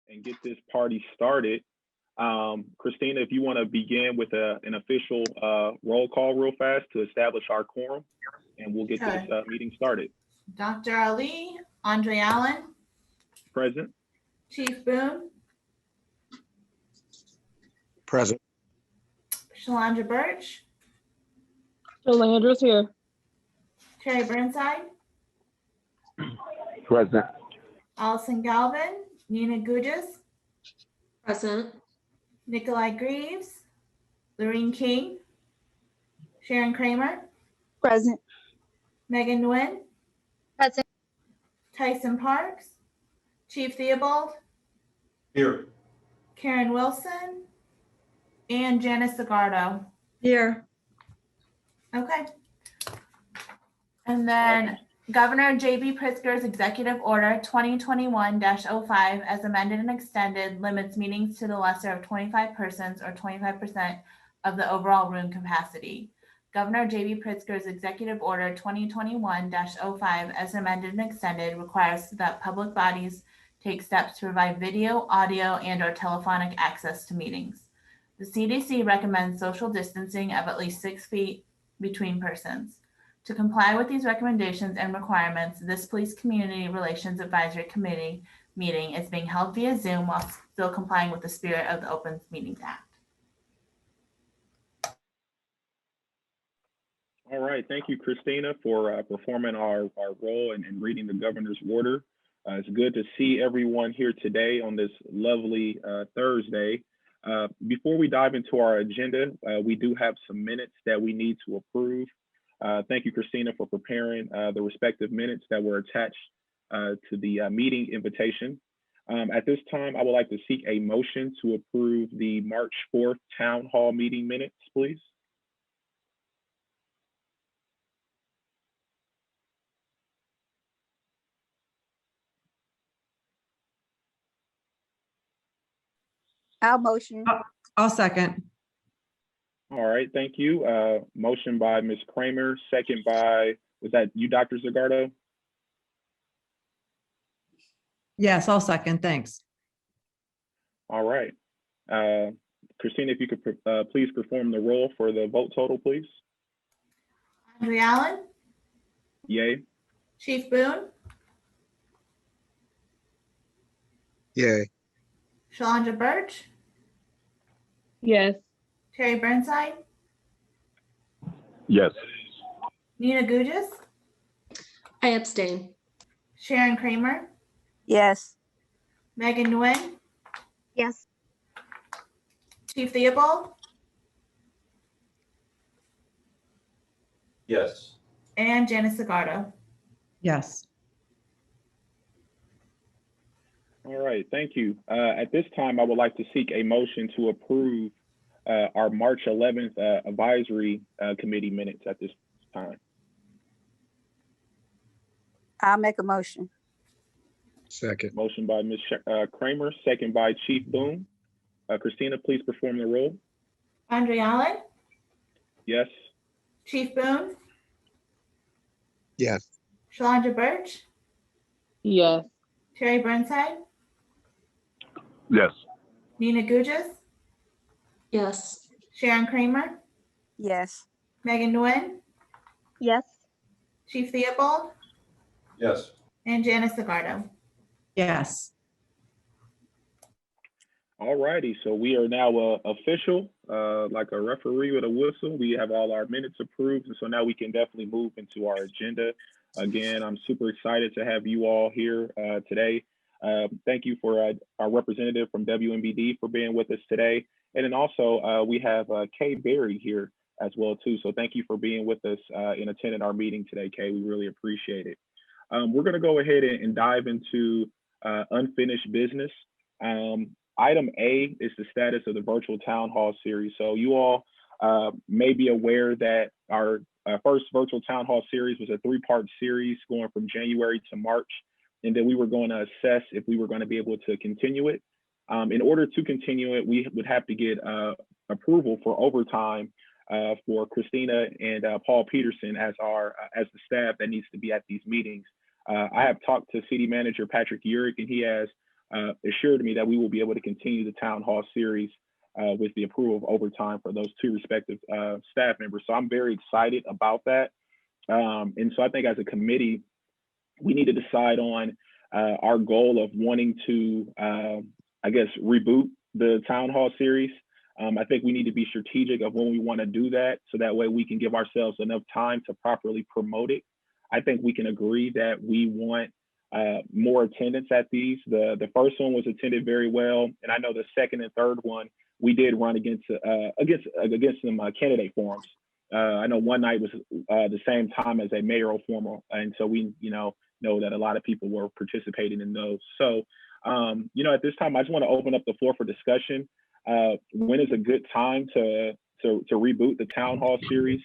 and get this party started. Christina, if you want to begin with an official roll call real fast to establish our quorum, and we'll get this meeting started. Dr. Ali, Andre Allen. Present. Chief Boone. Present. Shalandra Birch. Shalandra's here. Terry Burnside. Present. Allison Galvin. Nina Gugis. Present. Nikolai Greaves. Lorene King. Sharon Kramer. Present. Megan Nguyen. Present. Tyson Parks. Chief Theobald. Here. Karen Wilson. And Janice Zagardo. Here. Okay. And then Governor J.B. Pritzker's Executive Order 2021-05 as amended and extended limits meetings to the lesser of 25 persons or 25% of the overall room capacity. Governor J.B. Pritzker's Executive Order 2021-05 as amended and extended requires that public bodies take steps to provide video, audio, and/or telephonic access to meetings. The CDC recommends social distancing of at least 6 feet between persons. To comply with these recommendations and requirements, this Police Community Relations Advisory Committee meeting is being held via Zoom while still complying with the spirit of the Open Meetings Act. All right, thank you, Christina, for performing our role and reading the governor's order. It's good to see everyone here today on this lovely Thursday. Before we dive into our agenda, we do have some minutes that we need to approve. Thank you, Christina, for preparing the respective minutes that were attached to the meeting invitation. At this time, I would like to seek a motion to approve the March 4th Town Hall meeting minutes, please. I'll motion. I'll second. All right, thank you. Motion by Ms. Kramer, second by, was that you, Dr. Zagardo? Yes, I'll second. Thanks. All right. Christina, if you could please perform the roll for the vote total, please. Andre Allen. Yay. Chief Boone. Yay. Shalandra Birch. Yes. Terry Burnside. Yes. Nina Gugis. I abstain. Sharon Kramer. Yes. Megan Nguyen. Yes. Chief Theobald. Yes. And Janice Zagardo. Yes. All right, thank you. At this time, I would like to seek a motion to approve our March 11th advisory committee minutes at this time. I'll make a motion. Second. Motion by Ms. Kramer, second by Chief Boone. Christina, please perform the roll. Andre Allen. Yes. Chief Boone. Yes. Shalandra Birch. Yes. Terry Burnside. Yes. Nina Gugis. Yes. Sharon Kramer. Yes. Megan Nguyen. Yes. Chief Theobald. Yes. And Janice Zagardo. Yes. All righty, so we are now official, like a referee with a whistle. We have all our minutes approved, and so now we can definitely move into our agenda. Again, I'm super excited to have you all here today. Thank you for our representative from WMBD for being with us today. And then also we have Kay Berry here as well too. So thank you for being with us and attending our meeting today, Kay. We really appreciate it. We're gonna go ahead and dive into unfinished business. Item A is the status of the virtual town hall series. So you all may be aware that our first virtual town hall series was a 3-part series going from January to March. And then we were going to assess if we were going to be able to continue it. In order to continue it, we would have to get approval for overtime for Christina and Paul Peterson as the staff that needs to be at these meetings. I have talked to City Manager Patrick Urick, and he has assured me that we will be able to continue the town hall series with the approval of overtime for those two respective staff members. So I'm very excited about that. And so I think as a committee, we need to decide on our goal of wanting to, I guess, reboot the town hall series. I think we need to be strategic of when we want to do that, so that way we can give ourselves enough time to properly promote it. I think we can agree that we want more attendance at these. The first one was attended very well, and I know the second and third one we did run against some candidate forums. I know one night was the same time as a mayoral forum, and so we know that a lot of people were participating in those. So at this time, I just want to open up the floor for discussion. When is a good time to reboot the town hall series?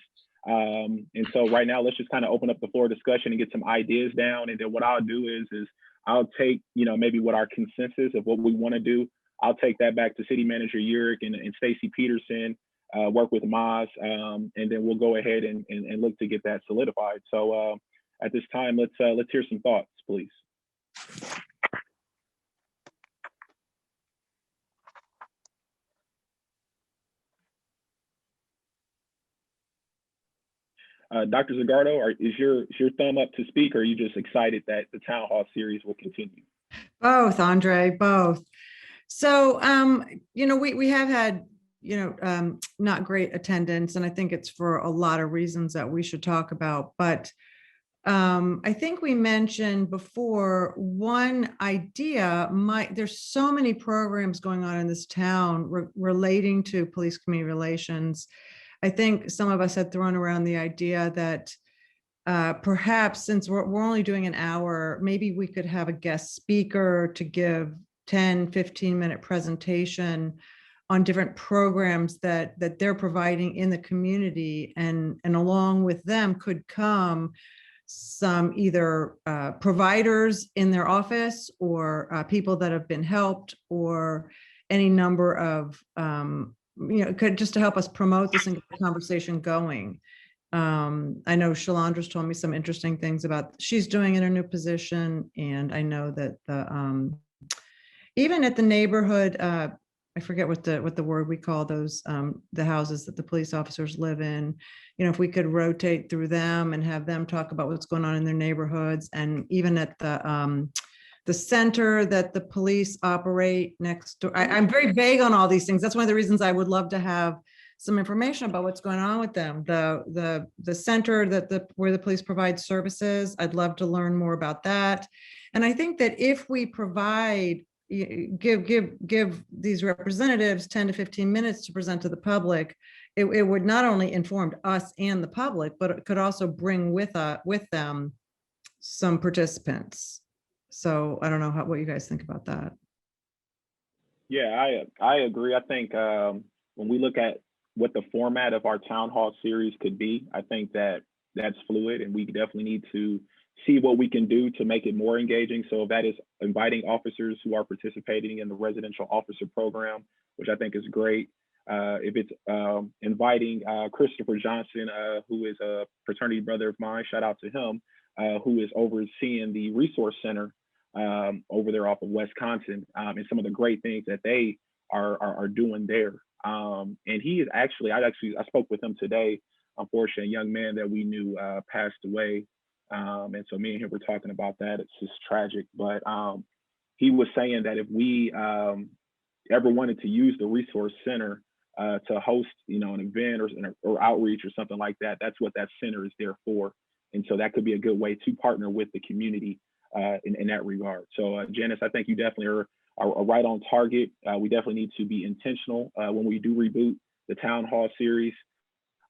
And so right now, let's just kind of open up the floor discussion and get some ideas down. And then what I'll do is I'll take, maybe what our consensus of what we want to do. I'll take that back to City Manager Urick and Stacy Peterson, work with Maz, and then we'll go ahead and look to get that solidified. So at this time, let's hear some thoughts, please. Dr. Zagardo, is your thumb up to speak, or are you just excited that the town hall series will continue? Both, Andre, both. So, we have had, not great attendance, and I think it's for a lot of reasons that we should talk about. But I think we mentioned before, one idea there's so many programs going on in this town relating to police-community relations. I think some of us had thrown around the idea that perhaps, since we're only doing an hour, maybe we could have a guest speaker to give 10, 15-minute presentation on different programs that they're providing in the community. And along with them could come some either providers in their office, or people that have been helped, or any number of could just to help us promote this and get the conversation going. I know Shalandra's told me some interesting things about she's doing in her new position, and I know that even at the neighborhood, I forget what the word we call those, the houses that the police officers live in. If we could rotate through them and have them talk about what's going on in their neighborhoods, and even at the center that the police operate next door. I'm very vague on all these things. That's one of the reasons I would love to have some information about what's going on with them. The center where the police provide services, I'd love to learn more about that. And I think that if we provide, give these representatives 10 to 15 minutes to present to the public, it would not only inform us and the public, but it could also bring with them some participants. So I don't know what you guys think about that. Yeah, I agree. I think when we look at what the format of our town hall series could be, I think that that's fluid, and we definitely need to see what we can do to make it more engaging. So if that is inviting officers who are participating in the residential officer program, which I think is great. If it's inviting Christopher Johnson, who is a fraternity brother of mine, shout out to him, who is overseeing the resource center over there off of Wisconsin, and some of the great things that they are doing there. And he is I spoke with him today. Unfortunately, a young man that we knew passed away. And so me and him were talking about that. It's just tragic, but he was saying that if we ever wanted to use the resource center to host, an event or outreach or something like that, that's what that center is there for. And so that could be a good way to partner with the community in that regard. So Janice, I think you definitely are right on target. We definitely need to be intentional when we do reboot the town hall series.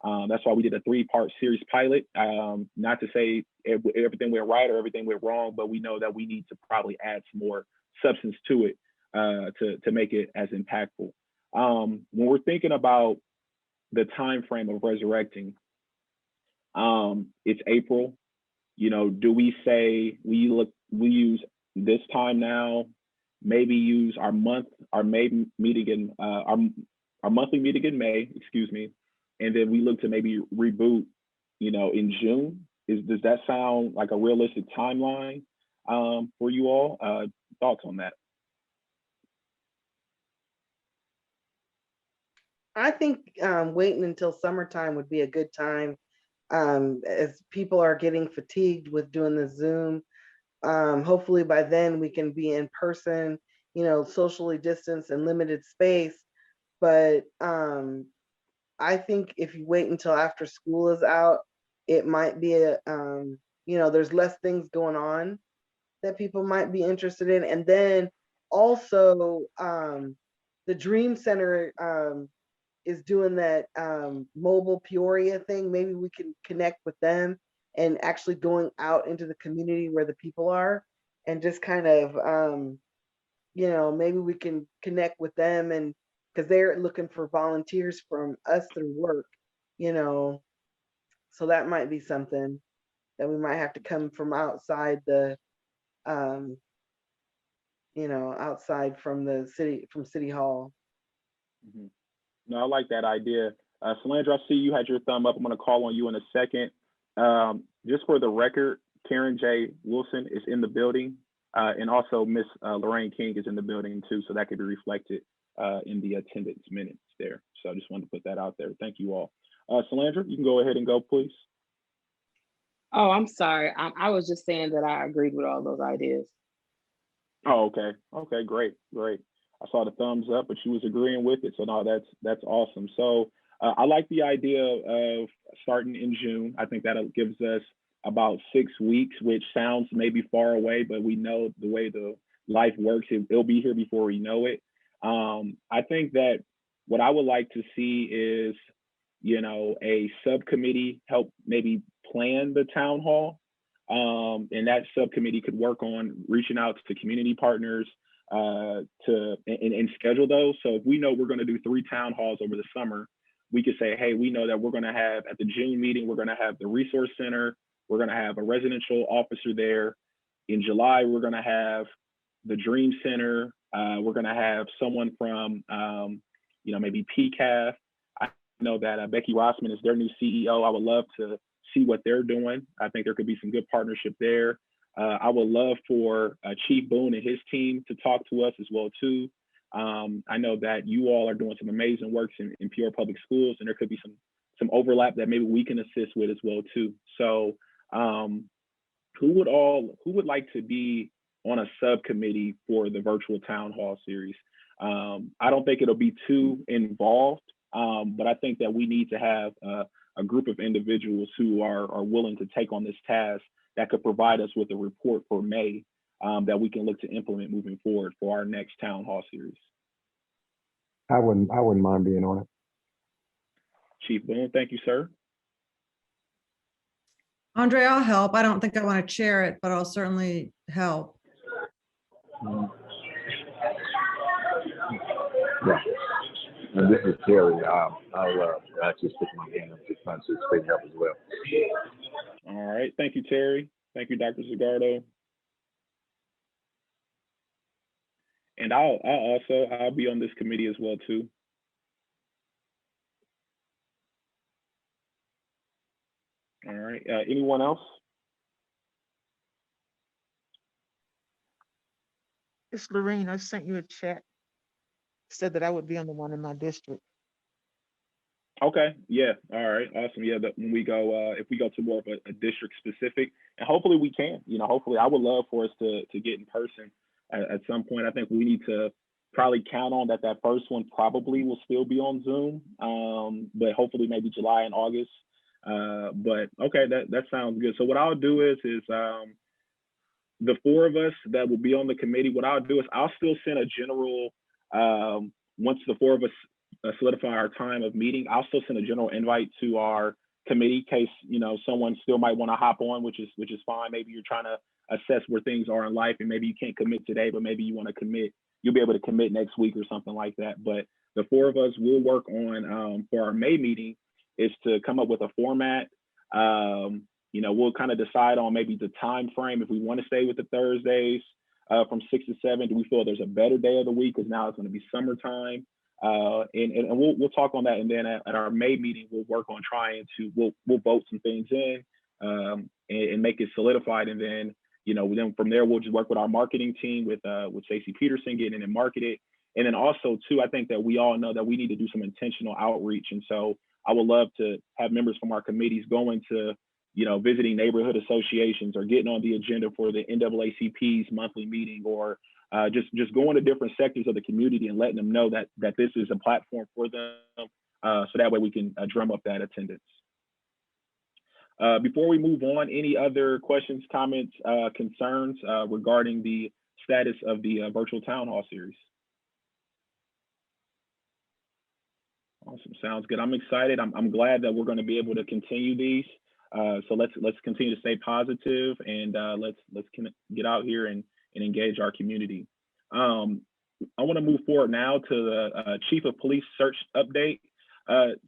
That's why we did a 3-part series pilot. Not to say everything went right or everything went wrong, but we know that we need to probably add some more substance to it to make it as impactful. When we're thinking about the time frame of resurrecting, it's April. Do we say we use this time now? Maybe use our monthly meeting in May, excuse me, and then we look to maybe reboot, in June. Does that sound like a realistic timeline for you all? Thoughts on that? I think waiting until summertime would be a good time, as people are getting fatigued with doing the Zoom. Hopefully by then we can be in person, socially distanced and limited space. But I think if you wait until after school is out, it might be there's less things going on that people might be interested in. And then also, the Dream Center is doing that mobile Peoria thing. Maybe we can connect with them and actually going out into the community where the people are, and just kind of maybe we can connect with them, and because they're looking for volunteers from us through work, you know, so that might be something that we might have to come from outside the um, outside from the city, from City Hall. Mhm. No, I like that idea. Solandra, I see you had your thumb up. I'm going to call on you in a second. Just for the record, Karen J. Wilson is in the building, and also Miss Lorraine King is in the building too, so that could be reflected in the attendance minutes there. So I just wanted to put that out there. Thank you all. Solandra, you can go ahead and go, please. Oh, I'm sorry. I was just saying that I agreed with all those ideas. Oh, okay. Okay, great. I saw the thumbs up, but she was agreeing with it. So no, that's awesome. So I like the idea of starting in June. I think that gives us about 6 weeks, which sounds maybe far away, but we know the way the life works, it'll be here before we know it. I think that what I would like to see is, a subcommittee help maybe plan the town hall. And that subcommittee could work on reaching out to community partners and schedule those. So if we know we're going to do 3 town halls over the summer, we could say, hey, we know that we're going to have at the June meeting, we're going to have the resource center, we're going to have a residential officer there. In July, we're going to have the Dream Center. We're going to have someone from, maybe PCAF. I know that Becky Rossman is their new CEO. I would love to see what they're doing. I think there could be some good partnership there. I would love for Chief Boone and his team to talk to us as well too. I know that you all are doing some amazing works in Peoria Public Schools, and there could be some overlap that maybe we can assist with as well too. So who would like to be on a subcommittee for the virtual town hall series? I don't think it'll be too involved, but I think that we need to have a group of individuals who are willing to take on this task that could provide us with a report for May that we can look to implement moving forward for our next town hall series. I wouldn't mind being on it. Chief Boone, thank you, sir. Andre, I'll help. I don't think I want to chair it, but I'll certainly help. Yeah. And this is Terry. I'll actually stick my hand up to participate help as well. All right. Thank you, Terry. Thank you, Dr. Zagardo. And I'll be on this committee as well too. All right. Anyone else? It's Lorraine. I sent you a chat. Said that I would be on the one in my district. Okay. Yeah. All right. Awesome. Yeah. When we go, if we go to more of a district specific, and hopefully we can, hopefully I would love for us to get in person at some point. I think we need to probably count on that first one probably will still be on Zoom, but hopefully maybe July and August. But okay, that sounds good. So what I'll do is the 4 of us that will be on the committee, what I'll do is I'll still send a general, once the 4 of us solidify our time of meeting, I'll still send a general invite to our committee in case, someone still might want to hop on, which is fine. Maybe you're trying to assess where things are in life and maybe you can't commit today, but maybe you want to commit, you'll be able to commit next week or something like that. But the 4 of us will work on, for our May meeting, is to come up with a format. We'll kind of decide on maybe the time frame. If we want to stay with the Thursdays from 6 to 7, do we feel there's a better day of the week because now it's going to be summertime? And we'll talk on that. And then at our May meeting, we'll work on trying to, we'll vote some things in and make it solidified. And then, then from there, we'll just work with our marketing team with Stacey Peterson, getting it marketed. And then also too, I think that we all know that we need to do some intentional outreach. And so I would love to have members from our committees going to, visiting neighborhood associations or getting on the agenda for the NAACP's monthly meeting, or just going to different sectors of the community and letting them know that this is a platform for them, so that way we can drum up that attendance. Before we move on, any other questions, comments, concerns regarding the status of the virtual town hall series? Awesome, sounds good. I'm excited. I'm glad that we're going to be able to continue these. So let's continue to stay positive, and let's get out here and engage our community. I want to move forward now to the Chief of Police search update.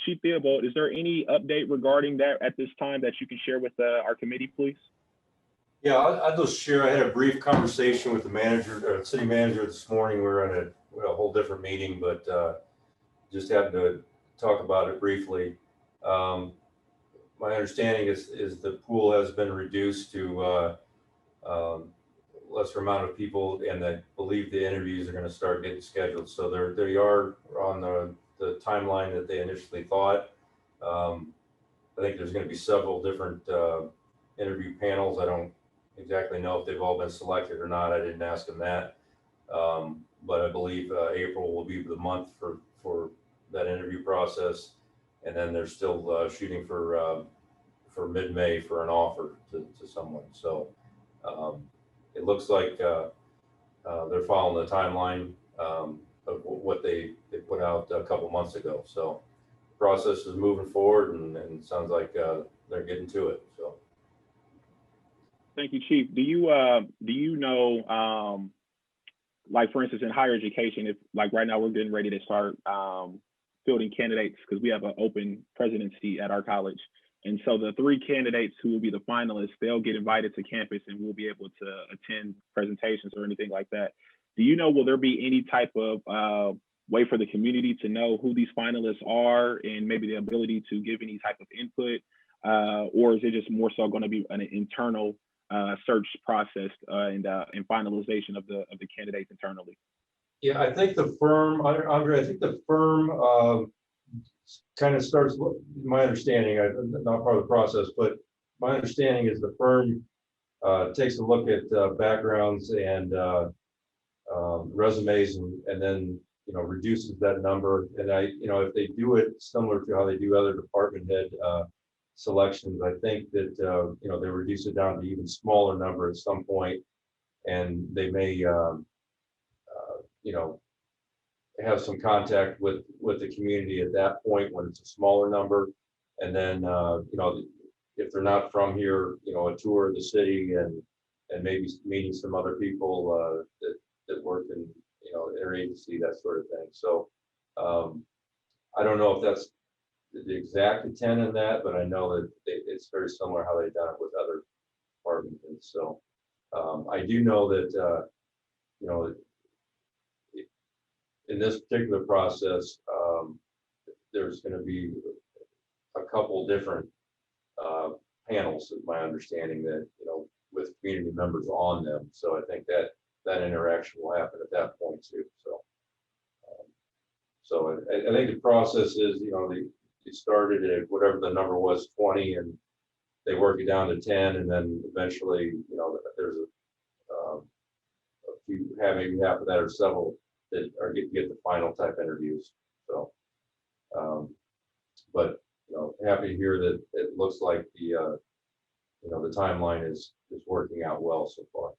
Chief Theobald, is there any update regarding that at this time that you can share with our committee, please? Yeah, I'll just share. I had a brief conversation with the manager, or city manager this morning. We were on a whole different meeting, but just happened to talk about it briefly. My understanding is the pool has been reduced to lesser amount of people, and I believe the interviews are going to start getting scheduled. So they are on the timeline that they initially thought. I think there's going to be several different interview panels. I don't exactly know if they've all been selected or not. I didn't ask them that. But I believe April will be the month for that interview process. And then they're still shooting for mid-May for an offer to someone. So it looks like they're following the timeline of what they put out a couple months ago. So the process is moving forward, and it sounds like they're getting to it. So. Thank you, Chief. Do you know, like for instance, in higher education, if like right now we're getting ready to start fielding candidates because we have an open presidency at our college. And so the 3 candidates who will be the finalists, they'll get invited to campus and we'll be able to attend presentations or anything like that. Do you know, will there be any type of way for the community to know who these finalists are and maybe the ability to give any type of input? Or is it just more so going to be an internal search process and finalization of the candidates internally? Yeah, I think the firm, Andre, kind of starts, my understanding, I'm not part of the process, but my understanding is the firm takes a look at backgrounds and resumes and then, reduces that number. And if they do it similar to how they do other department head selections, I think that, they reduce it down to even smaller number at some point, and they may, have some contact with the community at that point when it's a smaller number. And then, if they're not from here, a tour of the city and maybe meeting some other people that work in, interagency, that sort of thing. So I don't know if that's the exact intent in that, but I know that it's very similar how they've done it with other departments. So I do know that, in this particular process, there's going to be a couple different panels, is my understanding, that with community members on them. So I think that interaction will happen at that point too. So I think the process is, they started at whatever the number was, 20, and they work it down to 10, and then eventually, there's a few, maybe half of that or several that are get the final type interviews. So, but happy to hear that it looks like the the timeline is working out well so far.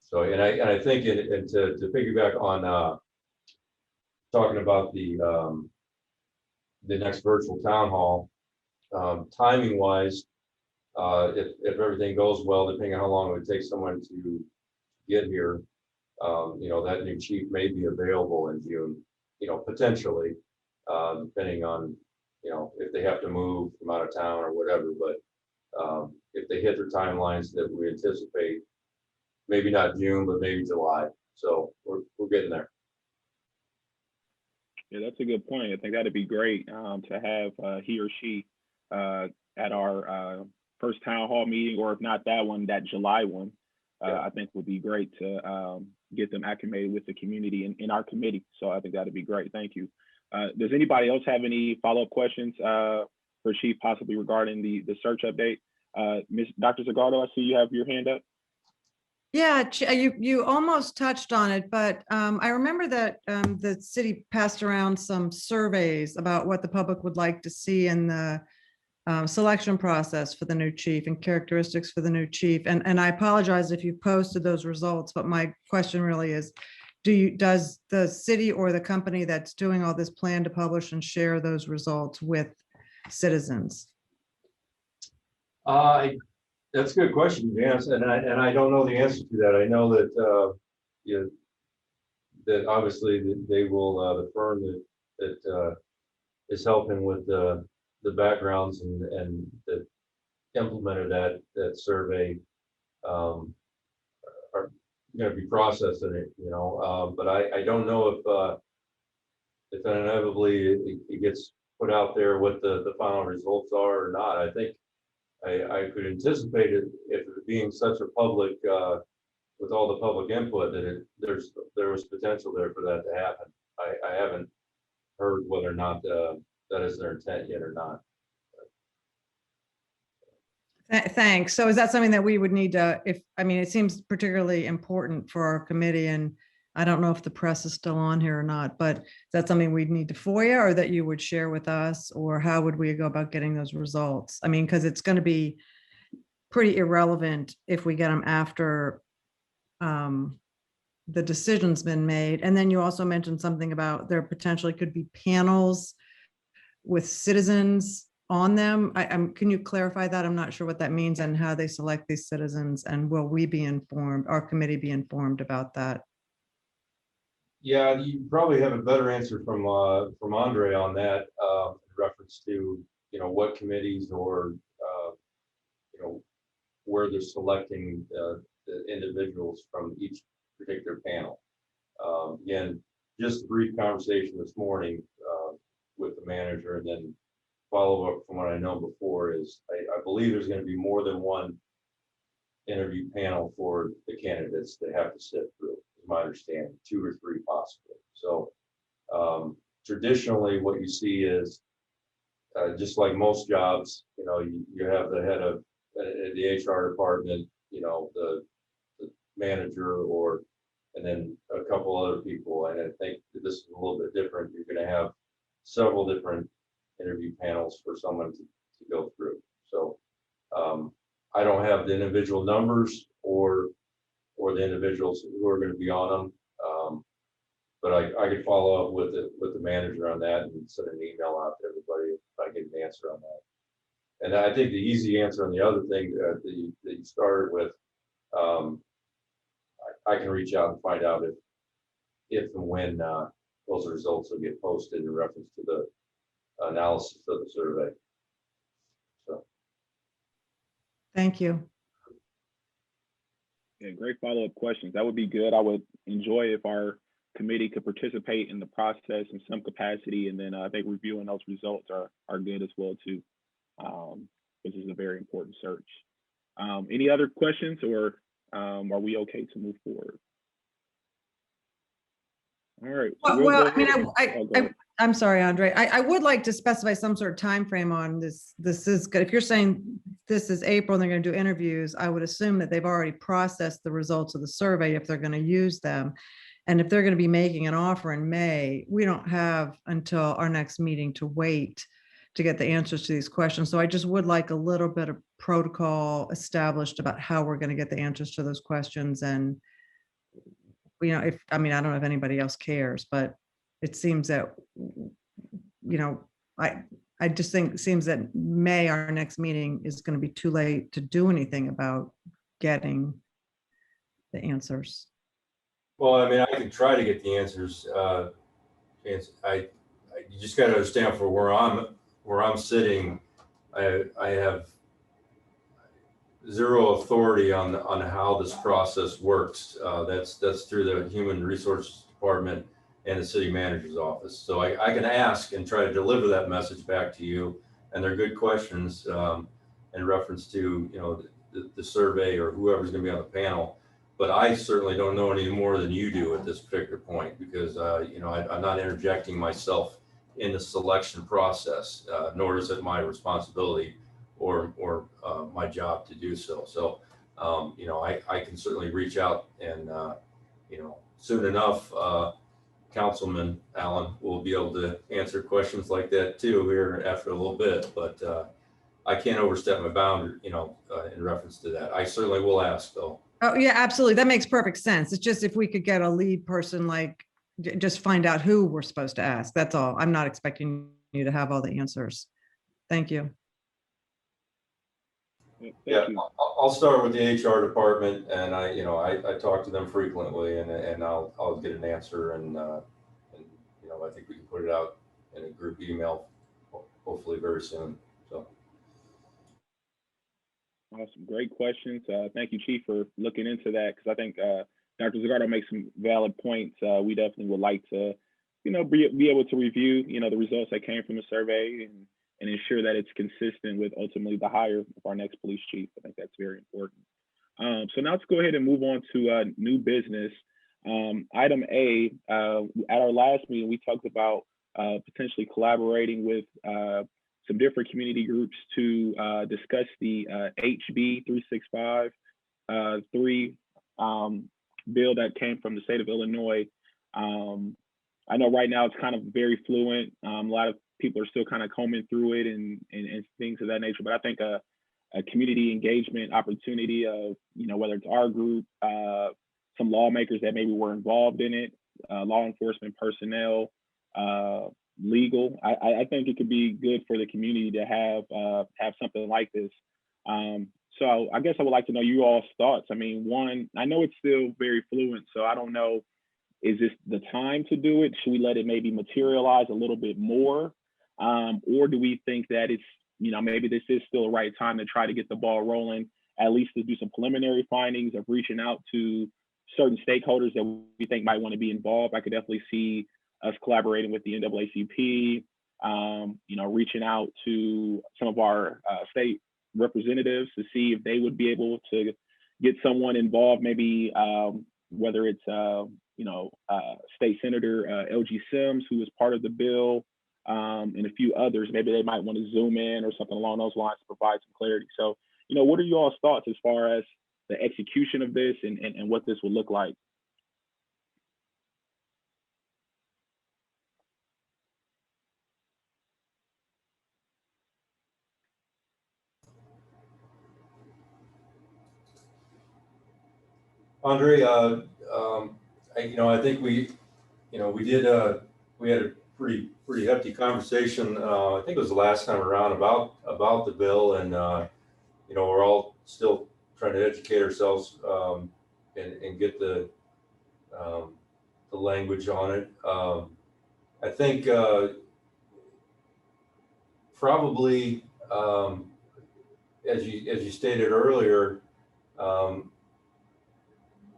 So, and I think, and to piggyback on talking about the next virtual town hall, timing wise, if everything goes well, depending on how long it would take someone to get here, that new chief may be available in June, potentially, depending on, if they have to move from out of town or whatever. But if they hit their timelines that we anticipate, maybe not June, but maybe July. So we're getting there. Yeah, that's a good point. I think that'd be great to have he or she at our first town hall meeting, or if not that one, that July one. I think would be great to get them acclimated with the community in our committee. So I think that'd be great. Thank you. Does anybody else have any follow-up questions for Chief, possibly regarding the search update? Dr. Zagardo, I see you have your hand up. Yeah, you almost touched on it, but I remember that the city passed around some surveys about what the public would like to see in the selection process for the new chief and characteristics for the new chief. And I apologize if you posted those results, but my question really is, does the city or the company that's doing all this plan to publish and share those results with citizens? That's a good question, Janice, and I don't know the answer to that. I know that that obviously they will, the firm that is helping with the backgrounds and that implemented that survey are going to be processing it, you know. But I don't know if inevitably it gets put out there what the final results are or not. I think I could anticipate it if it being such a public, with all the public input, that there was potential there for that to happen. I haven't heard whether or not that is their intent yet or not. Thanks. So is that something that we would need to, I mean, it seems particularly important for our committee, and I don't know if the press is still on here or not, but is that something we'd need to FOIA or that you would share with us, or how would we go about getting those results? I mean, because it's going to be pretty irrelevant if we get them after the decision's been made. And then you also mentioned something about there potentially could be panels with citizens on them. Can you clarify that? I'm not sure what that means and how they select these citizens, and will we be informed, our committee be informed about that? Yeah, you probably have a better answer from Andre on that, in reference to, you know, what committees or you know, where they're selecting the individuals from each particular panel. Again, just a brief conversation this morning with the manager, and then follow up from what I know before is I believe there's going to be more than one interview panel for the candidates they have to sit through. My understanding, 2 or 3 possibly. So traditionally what you see is just like most jobs, you know, you have the head of the HR department, you know, the manager, and then a couple other people. And I think that this is a little bit different. You're going to have several different interview panels for someone to go through. So I don't have the individual numbers or the individuals who are going to be on them. But I could follow up with the manager on that and send an email out to everybody if I get an answer on that. And I think the easy answer on the other thing that you started with, I can reach out and find out if and when those results will get posted in reference to the analysis of the survey. So. Thank you. Yeah, great follow-up questions. That would be good. I would enjoy if our committee could participate in the process in some capacity, and then I think reviewing those results are good as well too. This is a very important search. Any other questions, or are we okay to move forward? All right. So well, I mean, I'm sorry, Andre. I would like to specify some sort of time frame on this. This is good. If you're saying this is April and they're going to do interviews, I would assume that they've already processed the results of the survey if they're going to use them. And if they're going to be making an offer in May, we don't have until our next meeting to wait to get the answers to these questions. So I just would like a little bit of protocol established about how we're going to get the answers to those questions. And, you know, I don't know if anybody else cares, but it seems that, you know, I just think it seems that May, our next meeting, is going to be too late to do anything about getting the answers. Well, I mean, I can try to get the answers. You just got to understand for where I'm sitting, I have zero authority on how this process works. That's through the Human Resources Department and the city manager's office. So I can ask and try to deliver that message back to you. And they're good questions in reference to, you know, the survey or whoever's going to be on the panel. But I certainly don't know any more than you do at this particular point, because, you know, I'm not interjecting myself in the selection process, nor is it my responsibility or my job to do so. So, you know, I can certainly reach out and, you know, soon enough, Councilman Allen will be able to answer questions like that too here after a little bit, but I can't overstep my boundary, you know, in reference to that. I certainly will ask though. Oh, yeah, absolutely. That makes perfect sense. It's just if we could get a lead person, like just find out who we're supposed to ask. That's all. I'm not expecting you to have all the answers. Thank you. Yeah, I'll start with the HR department, and you know, I talk to them frequently, and I'll get an answer, and you know, I think we can put it out in a group email, hopefully very soon. So. Awesome, great questions. Thank you, Chief, for looking into that, because I think Dr. Zagardo makes some valid points. We definitely would like to, you know, be able to review, you know, the results that came from the survey and ensure that it's consistent with ultimately the hire of our next police chief. I think that's very important. So now let's go ahead and move on to new business. Item A, at our last meeting, we talked about potentially collaborating with some different community groups to discuss the HB 365 bill that came from the state of Illinois. I know right now it's kind of very fluent. A lot of people are still kind of combing through it and things of that nature, but I think a community engagement opportunity of, you know, whether it's our group, some lawmakers that maybe were involved in it, law enforcement personnel, legal. I think it could be good for the community to have something like this. So I guess I would like to know you all's thoughts. I mean, one, I know it's still very fluent, so I don't know, is this the time to do it? Should we let it maybe materialize a little bit more? Or do we think that it's, you know, maybe this is still the right time to try to get the ball rolling, at least to do some preliminary findings of reaching out to certain stakeholders that we think might want to be involved? I could definitely see us collaborating with the NAACP, you know, reaching out to some of our state representatives to see if they would be able to get someone involved, maybe whether it's, you know, State Senator LG Sims, who was part of the bill, and a few others. Maybe they might want to zoom in or something along those lines to provide some clarity. So, you know, what are you all's thoughts as far as the execution of this and what this will look like? Andre, you know, I think we had a pretty hefty conversation. I think it was the last time around about the bill, and you know, we're all still trying to educate ourselves and get the language on it. I think probably as you stated earlier.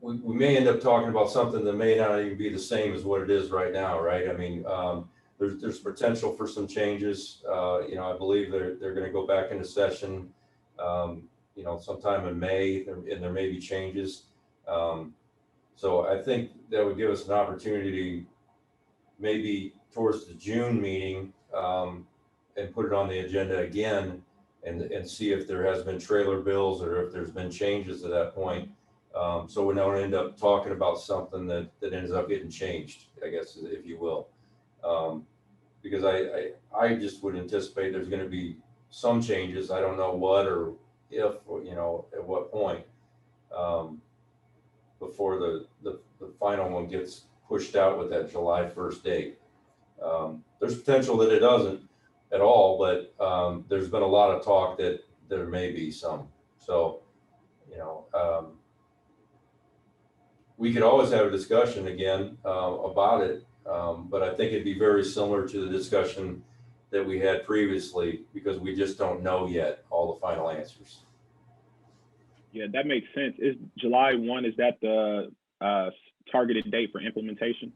We may end up talking about something that may not even be the same as what it is right now, right? I mean, there's potential for some changes. You know, I believe they're going to go back into session, you know, sometime in May, and there may be changes. So I think that would give us an opportunity, maybe towards the June meeting, and put it on the agenda again, and see if there has been trailer bills or if there's been changes at that point. So we don't end up talking about something that ends up getting changed, I guess, if you will. Because I just would anticipate there's going to be some changes. I don't know what or if, or, you know, at what point, before the final one gets pushed out with that July 1st date. There's potential that it doesn't at all, but there's been a lot of talk that there may be some. So, you know, we could always have a discussion again about it, but I think it'd be very similar to the discussion that we had previously, because we just don't know yet all the final answers. Yeah, that makes sense. Is July 1, is that the targeted date for implementation?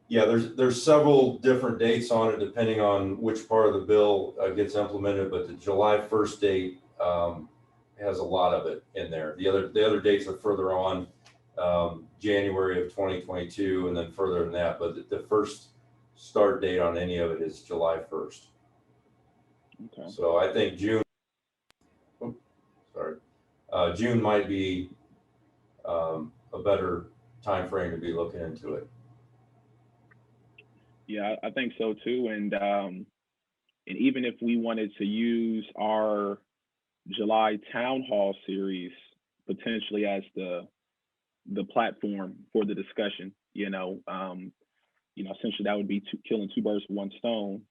Yeah, there's several different dates on it depending on which part of the bill gets implemented, but the July 1st date has a lot of it in there. The other dates are further on, January of 2022, and then further than that. But the first start date on any of it is July 1st. Okay. So I think June. June might be a better time frame to be looking into it. Yeah, I think so too. And even if we wanted to use our July town hall series potentially as the platform for the discussion, essentially that would be killing two birds with one stone.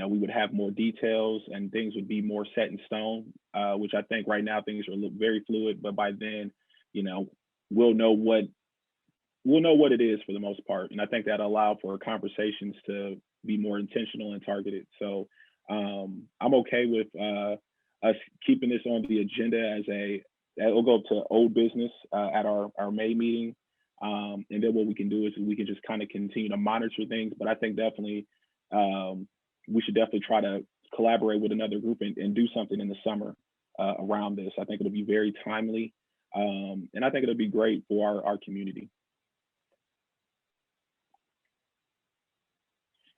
We would have more details and things would be more set in stone, which I think right now things are very fluid, but by then, we'll know what it is for the most part. And I think that allow for conversations to be more intentional and targeted. So I'm okay with us keeping this on the agenda it'll go to old business at our May meeting. And then what we can do is we can just kind of continue to monitor things. But I think definitely we should definitely try to collaborate with another group and do something in the summer around this. I think it'll be very timely. And I think it'll be great for our community.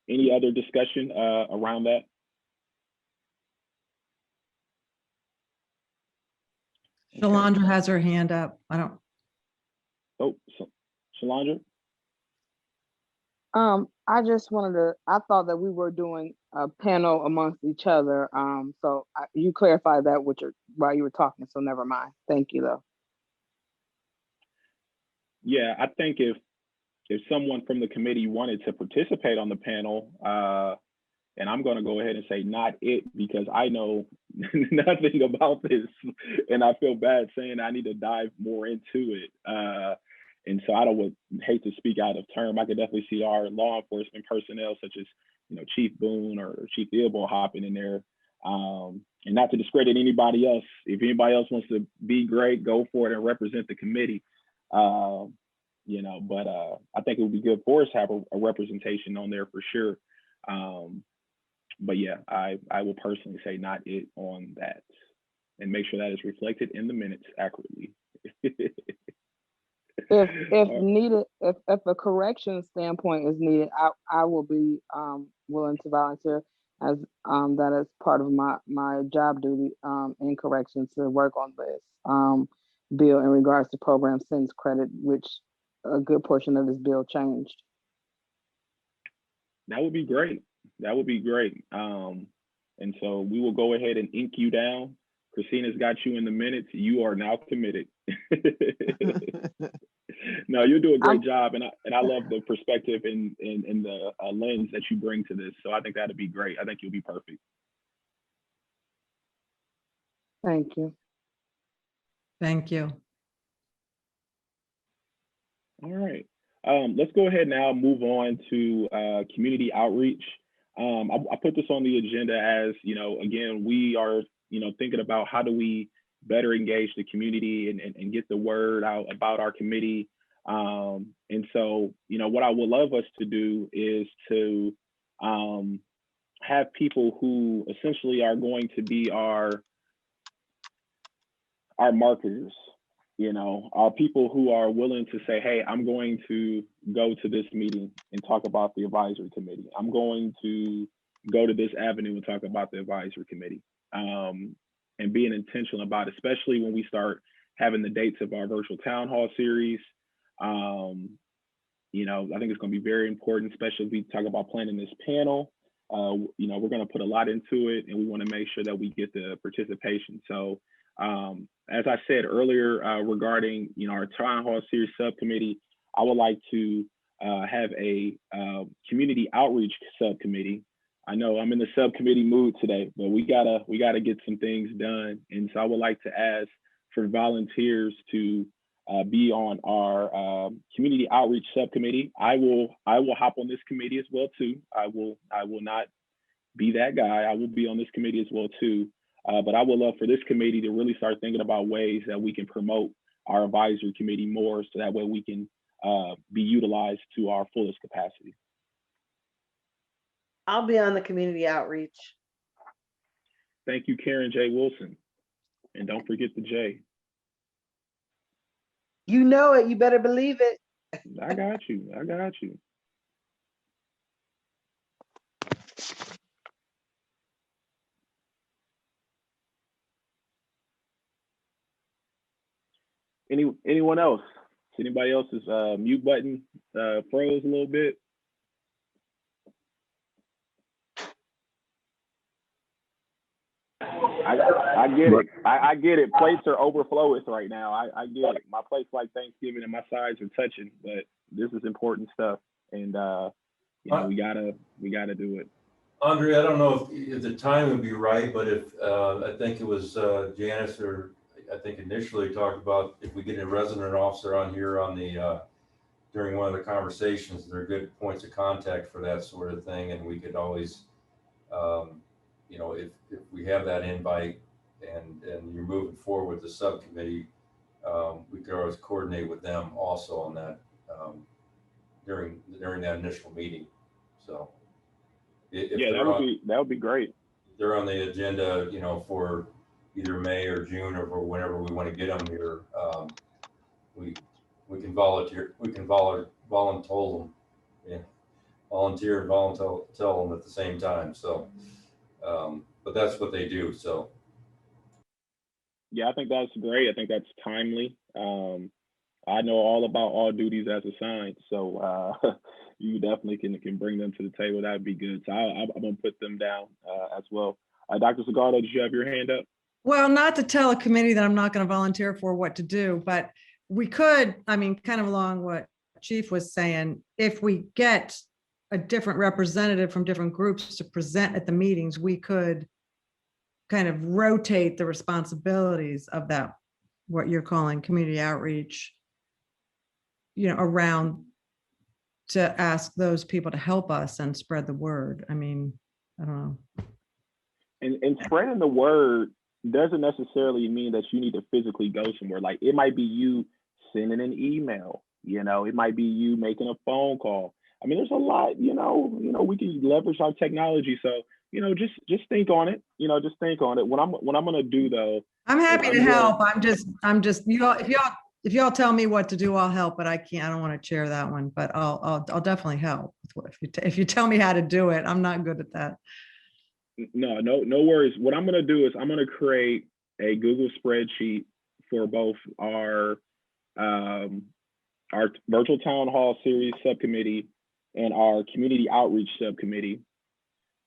Any other discussion around that? Shalandra has her hand up. Shalandra? I just I thought that we were doing a panel amongst each other. So you clarified that while you were talking, so never mind. Thank you though. Yeah, I think if someone from the committee wanted to participate on the panel, and I'm going to go ahead and say not it, because I know nothing about this and I feel bad saying I need to dive more into it. And so I would hate to speak out of term. I could definitely see our law enforcement personnel, such as Chief Boone or Chief Theobald, hopping in there. And not to discredit anybody else. If anybody else wants to be great, go for it and represent the committee. But I think it would be good for us to have a representation on there for sure. But yeah, I will personally say not it on that, and make sure that is reflected in the minutes accurately. If needed, if a correction standpoint is needed, I will be willing to volunteer as that is part of my job duty in corrections, to work on this bill in regards to program sends credit, which a good portion of this bill changed. That would be great. That would be great. And so we will go ahead and ink you down. Christina's got you in the minutes. You are now committed. No, you do a great job, and I love the perspective and the lens that you bring to this. So I think that'd be great. I think you'll be perfect. Thank you. Thank you. All right. Let's go ahead now, move on to community outreach. I put this on the agenda as, again, we are, thinking about how do we better engage the community and get the word out about our committee. And so, what I would love us to do is to have people who essentially are going to be our marketers, are people who are willing to say, hey, I'm going to go to this meeting and talk about the advisory committee. I'm going to go to this avenue and talk about the advisory committee, and being intentional about it, especially when we start having the dates of our virtual town hall series. I think it's going to be very important, especially if we talk about planning this panel. We're going to put a lot into it, and we want to make sure that we get the participation. So as I said earlier, regarding our town hall series subcommittee, I would like to have a community outreach subcommittee. I know I'm in the subcommittee mood today, but we gotta get some things done, and so I would like to ask for volunteers to be on our community outreach subcommittee. I will hop on this committee as well too. I will not be that guy. I will be on this committee as well too. But I would love for this committee to really start thinking about ways that we can promote our advisory committee more, so that way we can be utilized to our fullest capacity. I'll be on the community outreach. Thank you, Karen J. Wilson. And don't forget the J. You know it. You better believe it. I got you. I got you. Anyone else? Anybody else's mute button froze a little bit? I get it. I get it. Plates are overflowing right now. I get it. My plate's like Thanksgiving and my sides are touching, but this is important stuff, and you know, we gotta do it. Andre, I don't know if the time would be right, but if I think it was Janice, or I think initially talked about if we get a resident officer on here on the during one of the conversations, they're good points of contact for that sort of thing, and we could always, you know, if we have that invite and you're moving forward with the subcommittee, we could always coordinate with them also on that during that initial meeting. So Yeah, that would be great. They're on the agenda, you know, for either May or June or for whenever we want to get them here. We can volunteer. We can volunteer them. Yeah, volunteer and tell them at the same time. So, but that's what they do. So. Yeah, I think that's great. I think that's timely. I know all about all duties as assigned, so you definitely can bring them to the table. That'd be good. So I'm gonna put them down as well. Dr. Segardo, did you have your hand up? Well, not to tell a committee that I'm not going to volunteer for what to do, but we could, I mean, kind of along what Chief was saying, if we get a different representative from different groups to present at the meetings, we could kind of rotate the responsibilities of that, what you're calling community outreach, you know, around to ask those people to help us and spread the word. I mean, I don't know. And spreading the word doesn't necessarily mean that you need to physically go somewhere. Like, it might be you sending an email, you know, it might be you making a phone call. I mean, there's a lot, you know, we can leverage our technology. So, you know, just think on it, you know, just think on it. What I'm going to do though. I'm happy to help. I'm just, you all, if y'all tell me what to do, I'll help, but I don't want to chair that one, but I'll definitely help. If you tell me how to do it, I'm not good at that. No worries. What I'm going to do is I'm going to create a Google spreadsheet for both our virtual town hall series subcommittee and our community outreach subcommittee.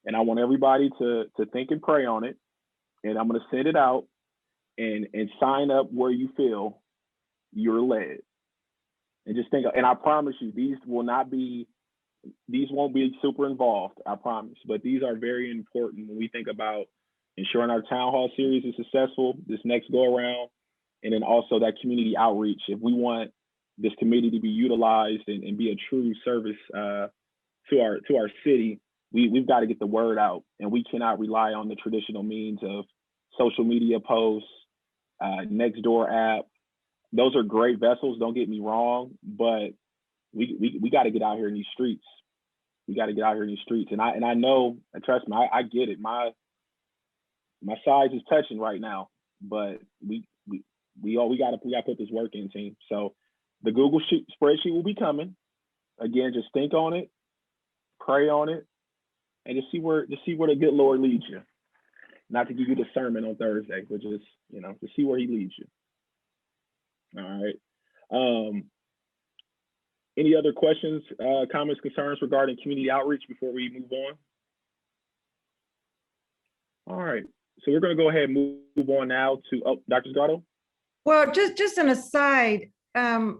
And I want everybody to think and pray on it. And I'm going to send it out and sign up where you feel you're led. And just think, and I promise you, these won't be super involved, I promise, but these are very important when we think about ensuring our town hall series is successful this next go around, and then also that community outreach. If we want this committee to be utilized and be a true service to our city, we've got to get the word out, and we cannot rely on the traditional means of social media posts, Nextdoor app. Those are great vessels, don't get me wrong, but we got to get out here in these streets. We got to get out here in these streets. And I know, and trust me, I get it. My size is touching right now, but we got to put this work in, team. So the Google spreadsheet will be coming. Again, just think on it, pray on it, and just see where the good Lord leads you. Not to give you the sermon on Thursday, but just, you know, to see where he leads you. All right. Any other questions, comments, concerns regarding community outreach before we move on? All right, so we're going to go ahead and move on now to Dr. Segardo. Well, just an aside, I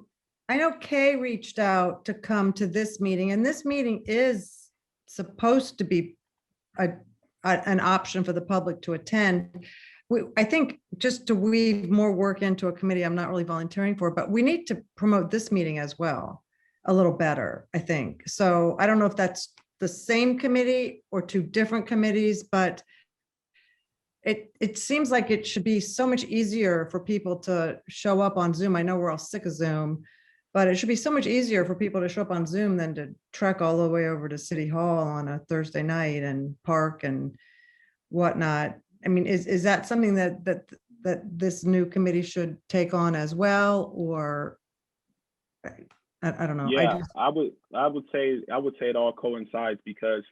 know Kay reached out to come to this meeting, and this meeting is supposed to be an option for the public to attend. I think just to weave more work into a committee I'm not really volunteering for, but we need to promote this meeting as well a little better, I think. So I don't know if that's the same committee or two different committees, but it seems like it should be so much easier for people to show up on Zoom. I know we're all sick of Zoom, but it should be so much easier for people to show up on Zoom than to trek all the way over to City Hall on a Thursday night and park and whatnot. I mean, is that something that that this new committee should take on as well, or I don't know. Yeah, I would say it all coincides, because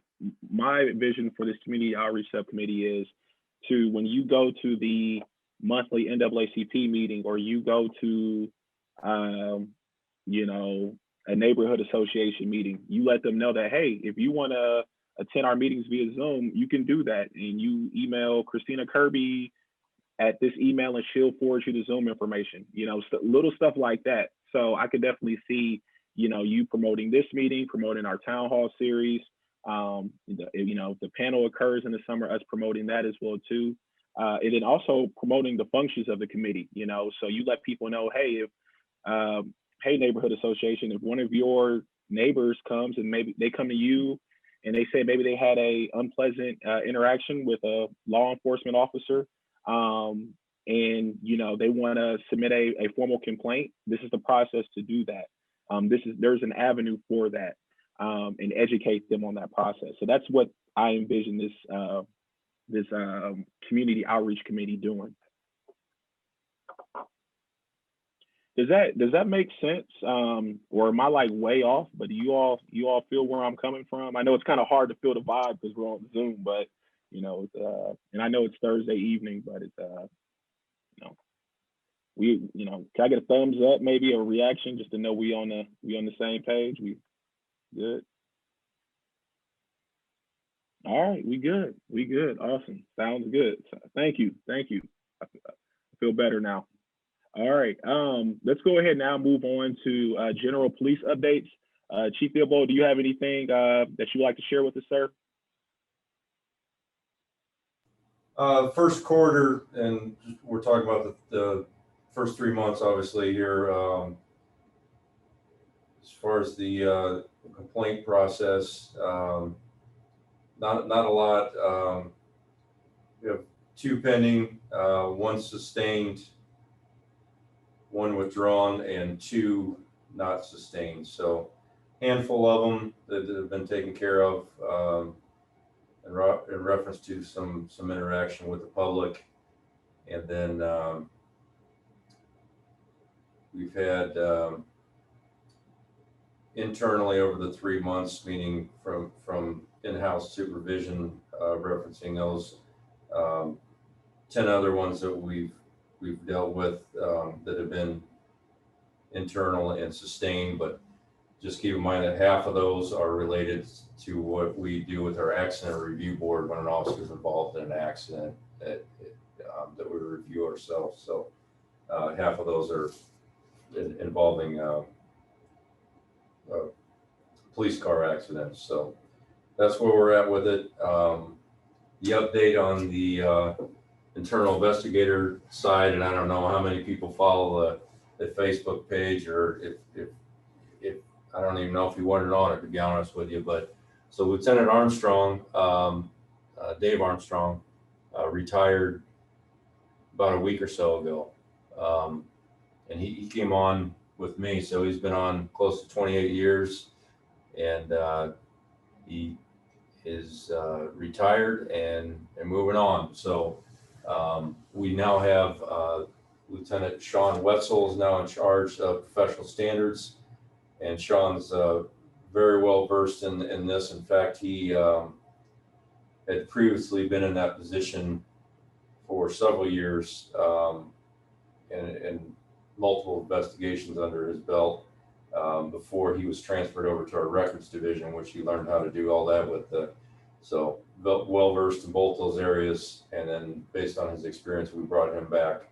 my vision for this community outreach subcommittee is to, when you go to the monthly NAACP meeting, or you go to you know, a neighborhood association meeting, you let them know that, hey, if you want to attend our meetings via Zoom, you can do that, and you email Christina Kirby at this email and she'll forward you the Zoom information, you know, little stuff like that. So I could definitely see, you know, you promoting this meeting, promoting our town hall series. You know, the panel occurs in the summer, us promoting that as well too. And then also promoting the functions of the committee, you know, so you let people know, hey, if, hey, neighborhood association, if one of your neighbors comes and maybe they come to you and they say maybe they had a unpleasant interaction with a law enforcement officer, and you know they want to submit a formal complaint, this is the process to do that. There's an avenue for that, and educate them on that process. So that's what I envision this community outreach committee doing. Does that make sense? Or am I like way off? But do you all feel where I'm coming from? I know it's kind of hard to feel the vibe because we're on Zoom, but you know, and I know it's Thursday evening, but it's you know, you know, can I get a thumbs up, maybe a reaction, just to know we on the same page? We good? All right, we good. Awesome, sounds good. Thank you. I feel better now. All right, let's go ahead now, move on to general police updates. Chief Theobald, do you have anything that you'd like to share with us, sir? First quarter, and we're talking about the first 3 months, obviously here. As far as the complaint process, not a lot. We have 2 pending, 1 sustained, 1 withdrawn, and 2 not sustained. So handful of them that have been taken care of in reference to some interaction with the public. And then we've had internally over the 3 months, meaning from in-house supervision, referencing those 10 other ones that we've dealt with that have been internal and sustained. But just keep in mind that half of those are related to what we do with our accident review board when an officer is involved in an accident that we review ourselves. So half of those are involving police car accidents. So that's where we're at with it. The update on the internal investigator side, and I don't know how many people follow the Facebook page, or if I don't even know if you want it on it, to be honest with you. But so Lieutenant Armstrong, Dave Armstrong, retired about a week or so ago, and he came on with me, so he's been on close to 28 years, and he is retired and moving on. So we now have Lieutenant Sean Wetzel is now in charge of professional standards, and Sean's very well versed in this. In fact, he had previously been in that position for several years, and multiple investigations under his belt before he was transferred over to our records division, which he learned how to do all that with. So well versed in both those areas, and then based on his experience, we brought him back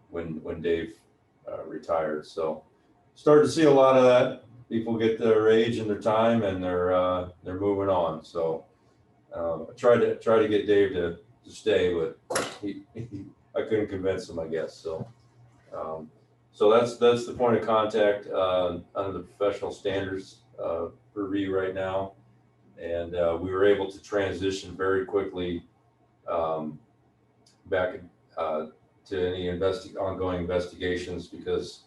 when Dave retired. So started to see a lot of that. People get their age and their time, and they're moving on. So I tried to get Dave to stay, but I couldn't convince him, I guess. So so that's the point of contact under the professional standards review right now. And we were able to transition very quickly back to any ongoing investigations because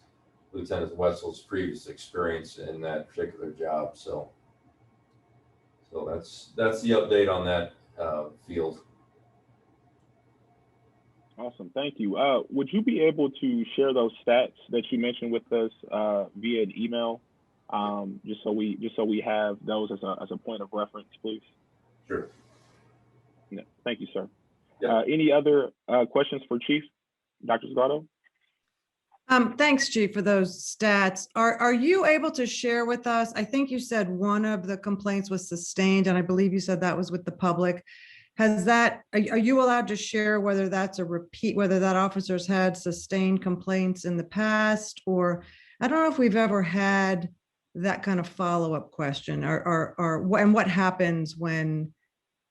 Lieutenant Wetzel's previous experience in that particular job. So that's the update on that field. Awesome, thank you. Would you be able to share those stats that you mentioned with us via an email, just so we have those as a point of reference, please? Sure. Yeah, thank you, sir. Yeah. Any other questions for Chief, Dr. Zagato? Thanks, Chief, for those stats. Are you able to share with us? I think you said one of the complaints was sustained, and I believe you said that was with the public. Are you allowed to share whether that's a repeat, whether that officer's had sustained complaints in the past, or I don't know if we've ever had that kind of follow-up question, and what happens when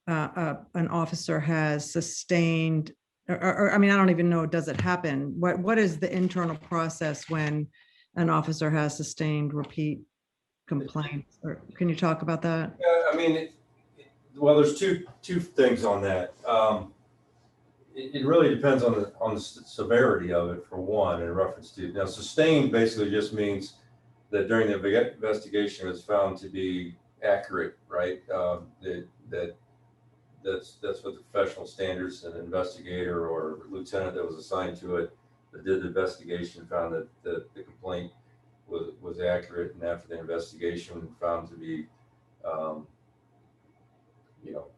an officer has sustained, or I mean, I don't even know, does it happen? What is the internal process when an officer has sustained repeat complaints? Or can you talk about that? Yeah, I mean, well, there's two things on that. It really depends on the severity of it, for one, in reference to. Now, sustained basically just means that during the investigation it was found to be accurate, right? That's what the professional standards, an investigator or lieutenant that was assigned to it that did the investigation found that the complaint was accurate, and after the investigation found to be,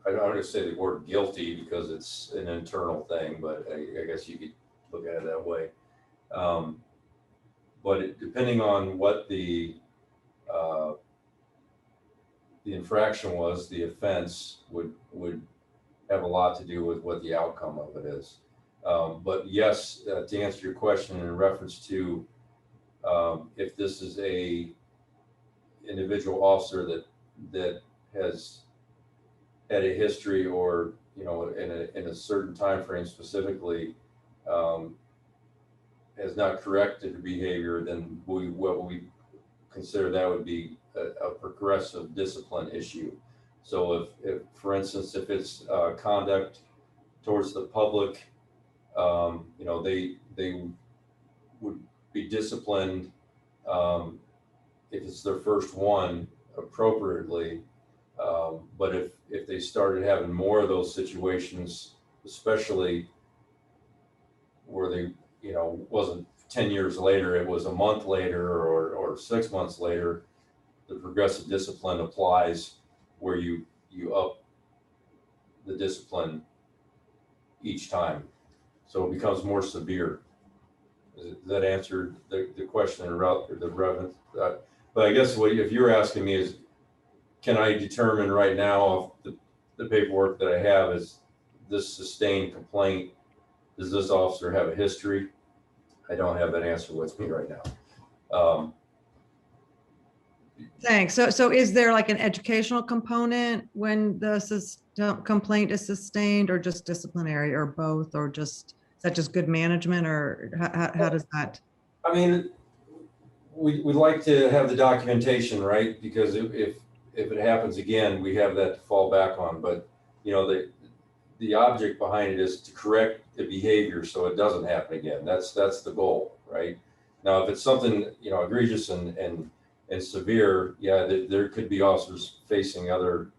I don't want to say the word guilty because it's an internal thing, but I guess you could look at it that way. But depending on what the infraction was, the offense would have a lot to do with what the outcome of it is. But yes, to answer your question in reference to if this is a individual officer that has had a history, or in a certain time frame specifically, has not corrected the behavior, then what we consider that would be a progressive discipline issue. So if for instance, if it's conduct towards the public, they would be disciplined if it's their first one appropriately. But if they started having more of those situations, especially where they, wasn't 10 years later, it was a month later or 6 months later, the progressive discipline applies, where you up the discipline each time. So it becomes more severe. Does that answer the question about the relevance? But I guess if you're asking me is, can I determine right now if the paperwork that I have is this sustained complaint, does this officer have a history? I don't have that answer with me right now. Thanks. So is there like an educational component when the complaint is sustained, or just disciplinary, or both, or is that just good management, or how does that? I mean, we'd like to have the documentation, right? Because if it happens again, we have that to fall back on. But the object behind it is to correct the behavior so it doesn't happen again. That's the goal, right? Now, if it's something egregious and severe, yeah, there could be officers facing other,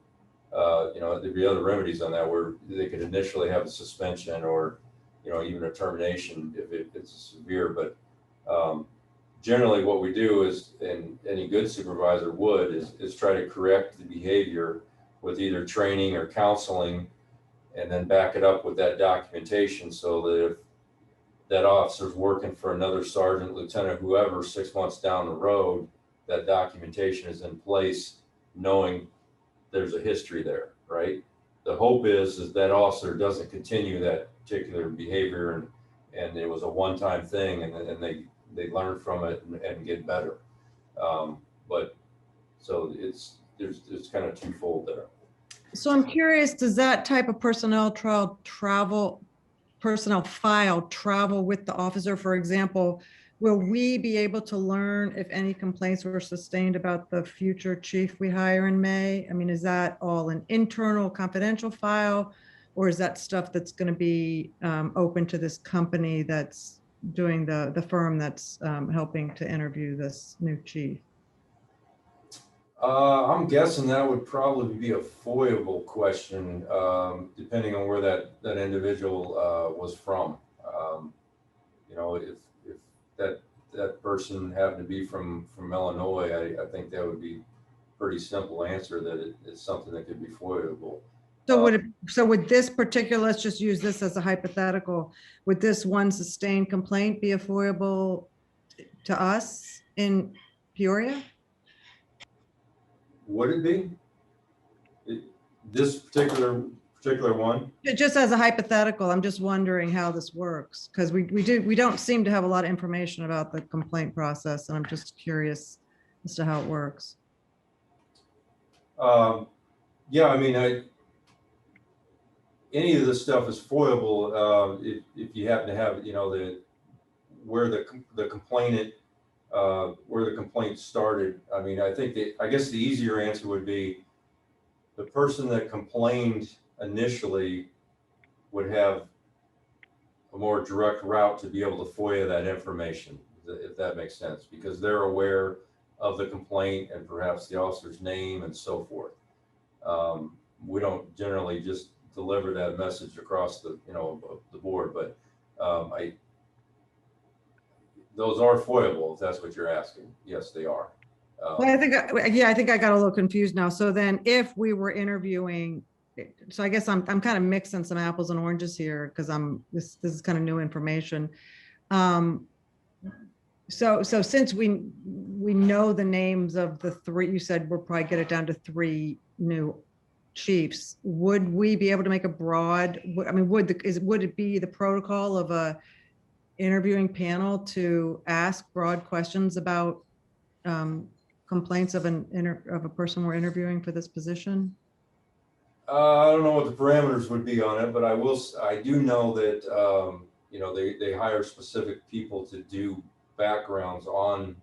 there'd be other remedies on that, where they could initially have a suspension or even a termination if it's severe. But generally, what we do is, and any good supervisor would, is try to correct the behavior with either training or counseling, and then back it up with that documentation, so that if that officer's working for another sergeant, lieutenant, whoever, 6 months down the road, that documentation is in place, knowing there's a history there, right? The hope is that officer doesn't continue that particular behavior, and it was a one-time thing, and they learn from it and get better. But so there's kind of twofold there. So I'm curious, does that type of personnel file travel with the officer? For example, will we be able to learn if any complaints were sustained about the future chief we hire in May? I mean, is that all an internal confidential file, or is that stuff that's going to be open to this company that's doing the firm that's helping to interview this new chief? I'm guessing that would probably be a FOIA-able question, depending on where that individual was from. You know, if that person happened to be from Illinois, I think that would be pretty simple answer that it's something that could be foilable. So would this particular, let's just use this as a hypothetical, would this one sustained complaint be a foiable to us in Peoria? Would it be? This particular one? Just as a hypothetical, I'm just wondering how this works, because we don't seem to have a lot of information about the complaint process, and I'm just curious as to how it works. Yeah, I mean, any of this stuff is foilable if you happen to have, you know, where the complainant where the complaint started. I mean, I guess the easier answer would be the person that complained initially would have a more direct route to be able to FOIA that information, if that makes sense, because they're aware of the complaint and perhaps the officer's name and so forth. We don't generally just deliver that message across the board, but those are foilable if that's what you're asking. Yes, they are. Well, I think I got a little confused now. So then if we were interviewing, so I guess I'm kind of mixing some apples and oranges here because this is kind of new information. So since we know the names of the three, you said we'll probably get it down to 3 new chiefs. Would we be able to make a broad, I mean, would it be the protocol of a interviewing panel to ask broad questions about complaints of a person we're interviewing for this position? I don't know what the parameters would be on it, but I do know that they hire specific people to do backgrounds on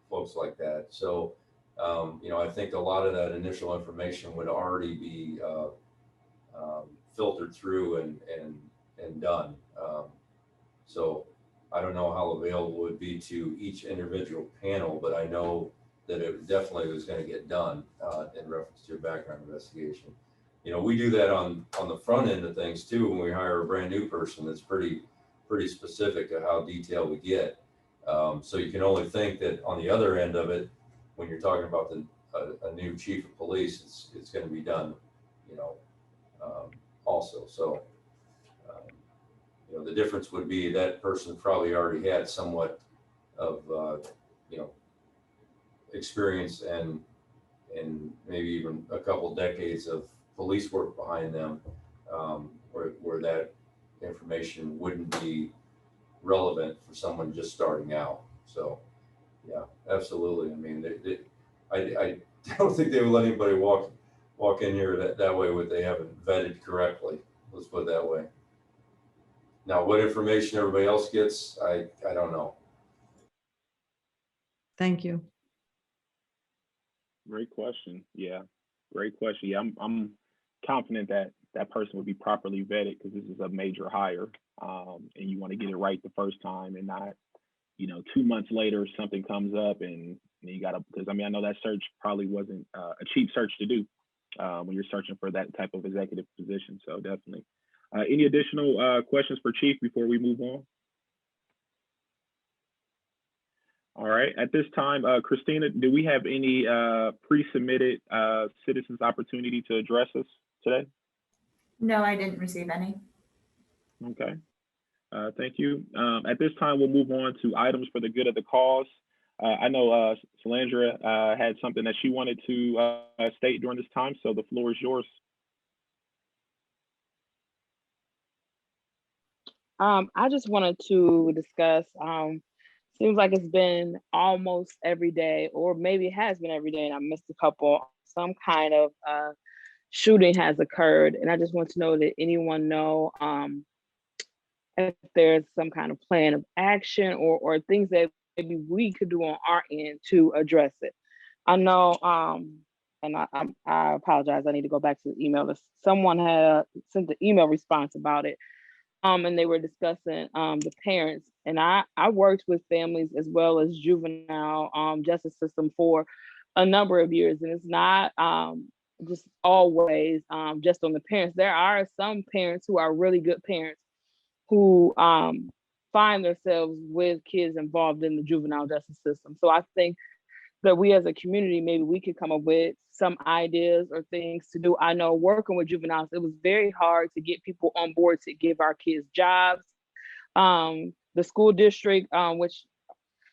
folks like that. So I think a lot of that initial information would already be filtered through and done. So I don't know how available it would be to each individual panel, but I know that it definitely was going to get done in reference to your background investigation. We do that on the front end of things too. When we hire a brand new person, that's pretty specific to how detailed we get. So you can only think that on the other end of it, when you're talking about a new chief of police, it's going to be done, also. So, the difference would be that person probably already had somewhat of, experience and maybe even a couple decades of police work behind them, where that information wouldn't be relevant for someone just starting out. So, yeah, absolutely. I mean, I don't think they would let anybody walk in here that way what they haven't vetted correctly. Let's put it that way. Now, what information everybody else gets, I don't know. Thank you. Great question. Yeah, great question. Yeah, I'm confident that person would be properly vetted because this is a major hire, and you want to get it right the first time and not, 2 months later something comes up and you got to, because I know that search probably wasn't a cheap search to do when you're searching for that type of executive position. So definitely. Any additional questions for Chief before we move on? All right. At this time, Christina, do we have any pre-submitted citizens' opportunity to address us today? No, I didn't receive any. Okay. Thank you. At this time, we'll move on to items for the good of the cause. I know Salandra had something that she wanted to state during this time, so the floor is yours. I just wanted to discuss, seems like it's been almost every day, or maybe it has been every day, and I missed a couple, some kind of shooting has occurred. And I just want to know that anyone know if there's some kind of plan of action or things that maybe we could do on our end to address it. I know, and I apologize, I need to go back to the email. Someone had sent the email response about it. And they were discussing the parents. And I worked with families as well as juvenile justice system for a number of years. And it's not just always just on the parents. There are some parents who are really good parents who find themselves with kids involved in the juvenile justice system. So I think that we as a community, maybe we could come up with some ideas or things to do. I know working with juveniles, it was very hard to get people on board to give our kids jobs. The school district, which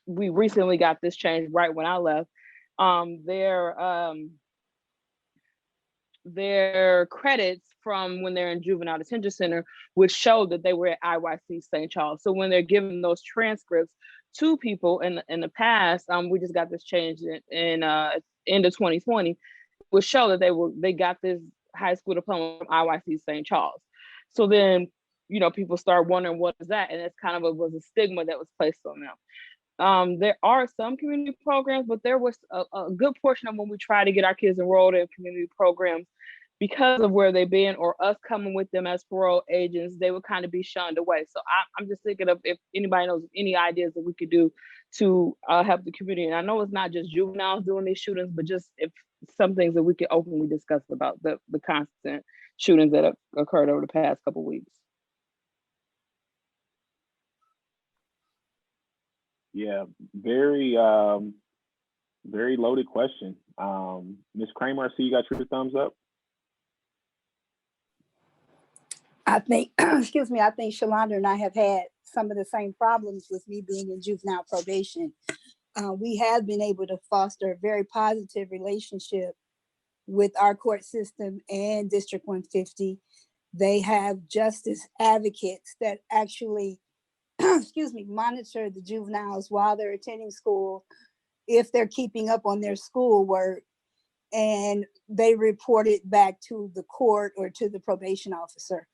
we recently got this change right when I left, their credits from when they're in juvenile detention center would show that they were at IYC St. Charles. So when they're giving those transcripts to people in the past, we just got this change in end of 2020, would show that they got this high school diploma from IYC St. Charles. So then, you know, people start wondering what is that, and it's kind of was a stigma that was placed on them. There are some community programs, but there was a good portion of when we try to get our kids enrolled in community programs, because of where they've been or us coming with them as parole agents, they would kind of be shunned away. So I'm just thinking of if anybody knows any ideas that we could do to help the community. And I know it's not just juveniles doing these shootings, but just if some things that we could openly discuss about the constant shootings that have occurred over the past couple of weeks. Yeah, very loaded question. Ms. Kramer, I see you got your thumbs up. I think, excuse me, I think Shalonda and I have had some of the same problems with me being in juvenile probation. We have been able to foster a very positive relationship with our court system and District 150. They have justice advocates that actually, excuse me, monitor the juveniles while they're attending school, if they're keeping up on their schoolwork, and they report it back to the court or to the probation officer.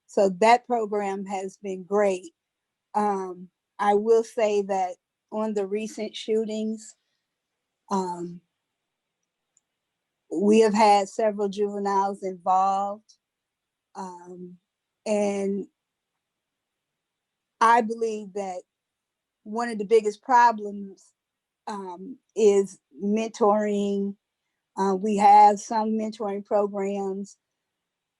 So that program has been great. I will say that on the recent shootings, we have had several juveniles involved. And I believe that one of the biggest problems is mentoring. We have some mentoring programs.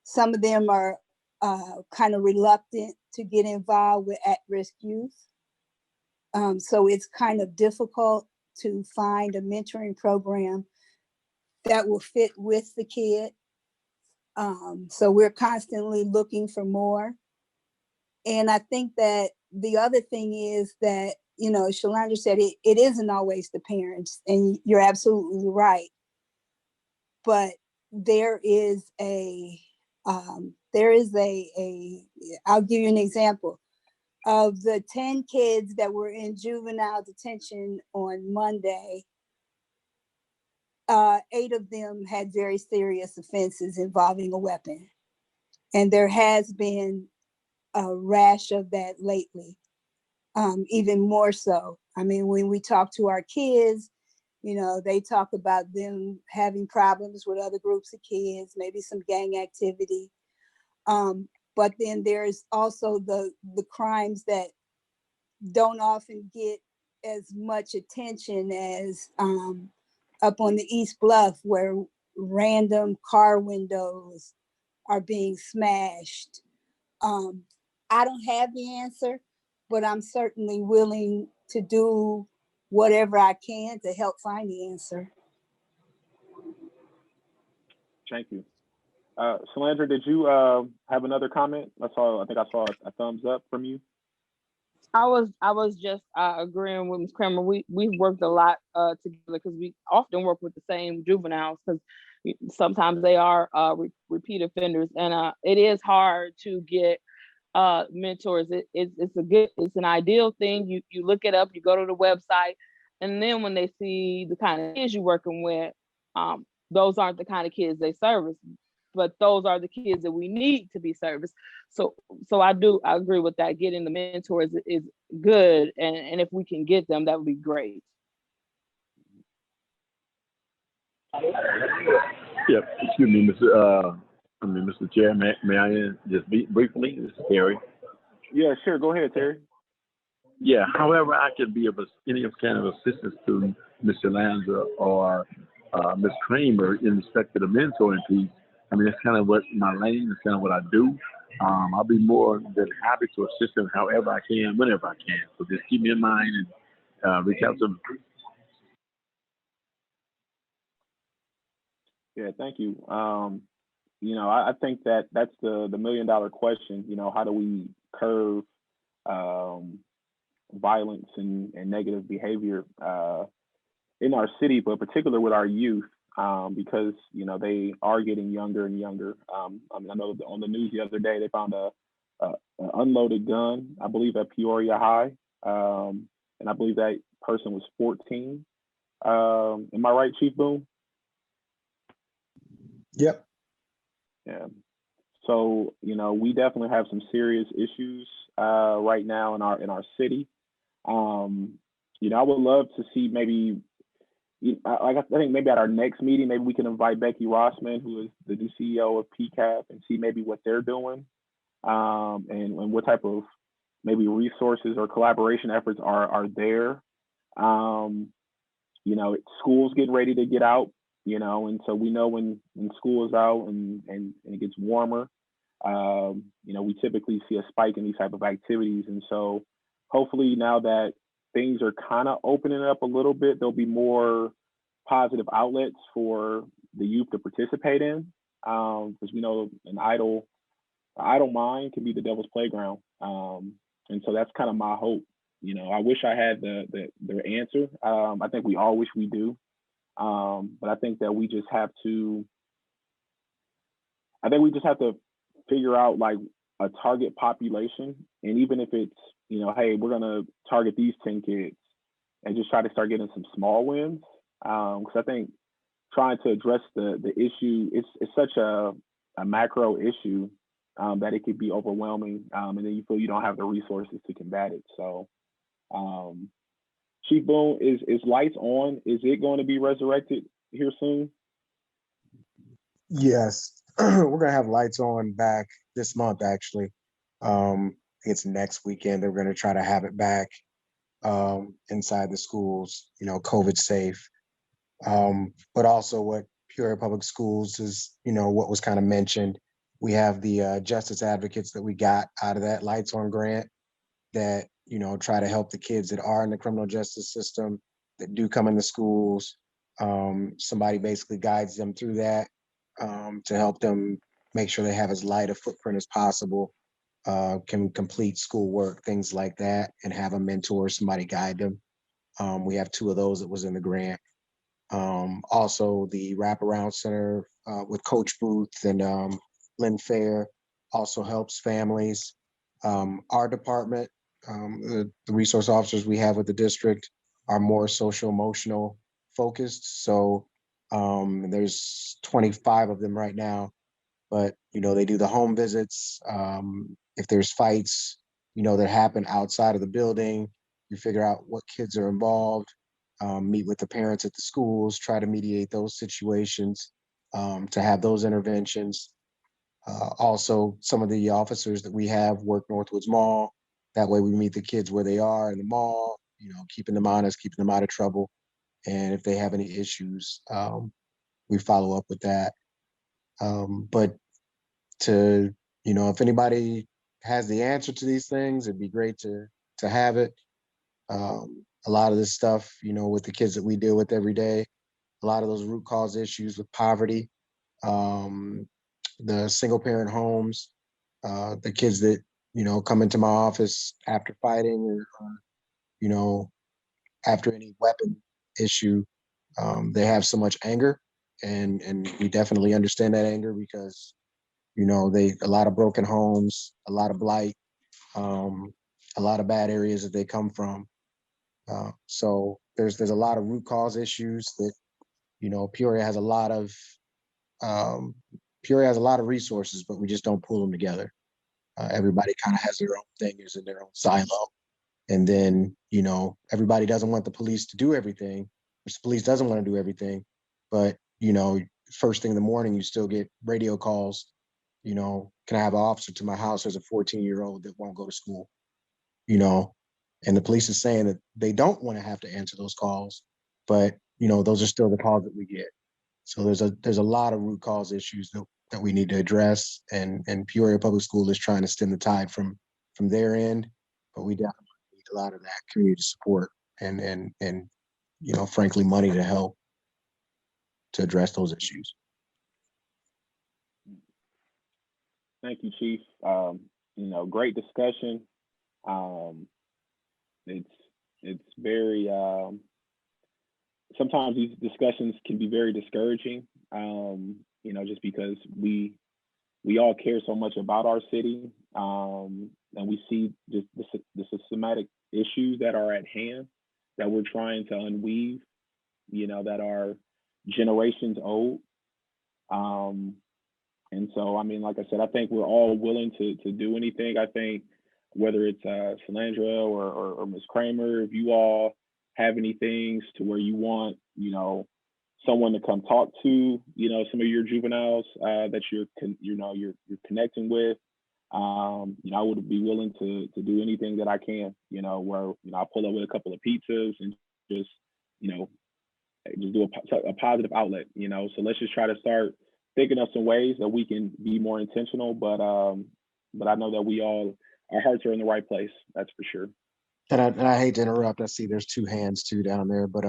Some of them are kind of reluctant to get involved with at-risk youth. So it's kind of difficult to find a mentoring program that will fit with the kid. So we're constantly looking for more. And I think that the other thing is that, you know, Shalonda said it isn't always the parents, and you're absolutely right. But there is I'll give you an example. Of the 10 kids that were in juvenile detention on Monday, 8 of them had very serious offenses involving a weapon. And there has been a rash of that lately, even more so. I mean, when we talk to our kids, you know, they talk about them having problems with other groups of kids, maybe some gang activity. But then there's also the crimes that don't often get as much attention as up on the East Bluff, where random car windows are being smashed. I don't have the answer, but I'm certainly willing to do whatever I can to help find the answer. Thank you. Shalondra, did you have another comment? I think I saw a thumbs up from you. I was just agreeing with Ms. Kramer. We've worked a lot together because we often work with the same juveniles, because sometimes they are repeat offenders, and it is hard to get mentors. It's an ideal thing. You look it up, you go to the website, and then when they see the kind of kids you're working with, those aren't the kind of kids they service, but those are the kids that we need to be serviced. So I agree with that. Getting the mentors is good, and if we can get them, that would be great. Yeah, excuse me, Mr. Chair, may I just briefly? This is Terry. Yeah, sure. Go ahead, Terry. Yeah, however I could be of any kind of assistance to Mr. Shalondra or Ms. Kramer in respect to the mentoring piece. I mean, that's kind of what my lane, that's kind of what I do. I'll be more than happy to assist them however I can, whenever I can. So just keep me in mind and reach out to me. Yeah, thank you. I think that's the $1 million question. How do we curb violence and negative behavior in our city, but particularly with our youth, because they are getting younger and younger. I know on the news the other day they found an unloaded gun, I believe at Peoria High, and I believe that person was 14. Am I right, Chief Boone? Yep. Yeah. So we definitely have some serious issues right now in our city. I would love to see maybe. I think maybe at our next meeting, maybe we can invite Becky Rossman, who is the new CEO of PCAP, and see maybe what they're doing, and what type of maybe resources or collaboration efforts are there. School's getting ready to get out, and so we know when school is out and it gets warmer, we typically see a spike in these type of activities. And so hopefully now that things are kind of opening up a little bit, there'll be more positive outlets for the youth to participate in, because we know an idle mind can be the devil's playground. And so that's kind of my hope. I wish I had the answer. I think we all wish we do. But I think that we just have to figure out like a target population. And even if it's, hey, we're going to target these 10 kids and just try to start getting some small wins. Because I think trying to address the issue, it's such a macro issue that it could be overwhelming. And then you feel you don't have the resources to combat it. So Chief Boone, is lights on? Is it going to be resurrected here soon? Yes, we're gonna have lights on back this month. Actually, it's next weekend. They're gonna try to have it back inside the schools. COVID safe. But also, what Peoria Public Schools is, what was kind of mentioned. We have the justice advocates that we got out of that lights on grant that try to help the kids that are in the criminal justice system that do come into schools. Somebody basically guides them through that to help them make sure they have as light a footprint as possible, can complete schoolwork, things like that, and have a mentor, somebody guide them. We have 2 of those that was in the grant. Also, the wraparound center with Coach Booth and Lynn Fair also helps families. Our department, the resource officers we have with the district are more social emotional focused. So there's 25 of them right now, but they do the home visits. If there's fights, that happen outside of the building, you figure out what kids are involved, meet with the parents at the schools, try to mediate those situations, to have those interventions. Also, some of the officers that we have work Northwoods Mall. That way we meet the kids where they are in the mall, keeping them honest, keeping them out of trouble. And if they have any issues, we follow up with that. But if anybody has the answer to these things, it'd be great to have it. A lot of this stuff, with the kids that we deal with every day, a lot of those root cause issues with poverty, the single parent homes, the kids that, come into my office after fighting or after any weapon issue, they have so much anger, and we definitely understand that anger because, a lot of broken homes, a lot of blight, a lot of bad areas that they come from. So there's a lot of root cause issues that, Peoria has a lot of resources, but we just don't pull them together. Everybody kind of has their own thing, is in their own silo. And then, everybody doesn't want the police to do everything. The police doesn't want to do everything. But, first thing in the morning, you still get radio calls. Can I have an officer to my house? There's a 14-year-old that won't go to school, and the police is saying that they don't want to have to answer those calls. But, those are still the calls that we get. So there's a lot of root cause issues that that we need to address, and Peoria Public School is trying to stem the tide from their end, but we definitely need a lot of that community support and you know, frankly, money to help to address those issues. Thank you, Chief. You know, great discussion. It's very sometimes these discussions can be very discouraging. You know, just because we all care so much about our city, and we see just the systematic issues that are at hand that we're trying to unweave. You know, that are generations old. And so, I mean, like I said, I think we're all willing to do anything. I think whether it's Salandra or Ms. Kramer, if you all have any things to where you want, you know, someone to come talk to, you know, some of your juveniles that you're connecting with, you know, I would be willing to do anything that I can, you know, where, you know, I'll pull up with a couple of pizzas and just, you know, just do a positive outlet, you know. So let's just try to start thinking of some ways that we can be more intentional. But I know that we all, our hearts are in the right place. That's for sure. And I hate to interrupt. I see there's two hands too down there, but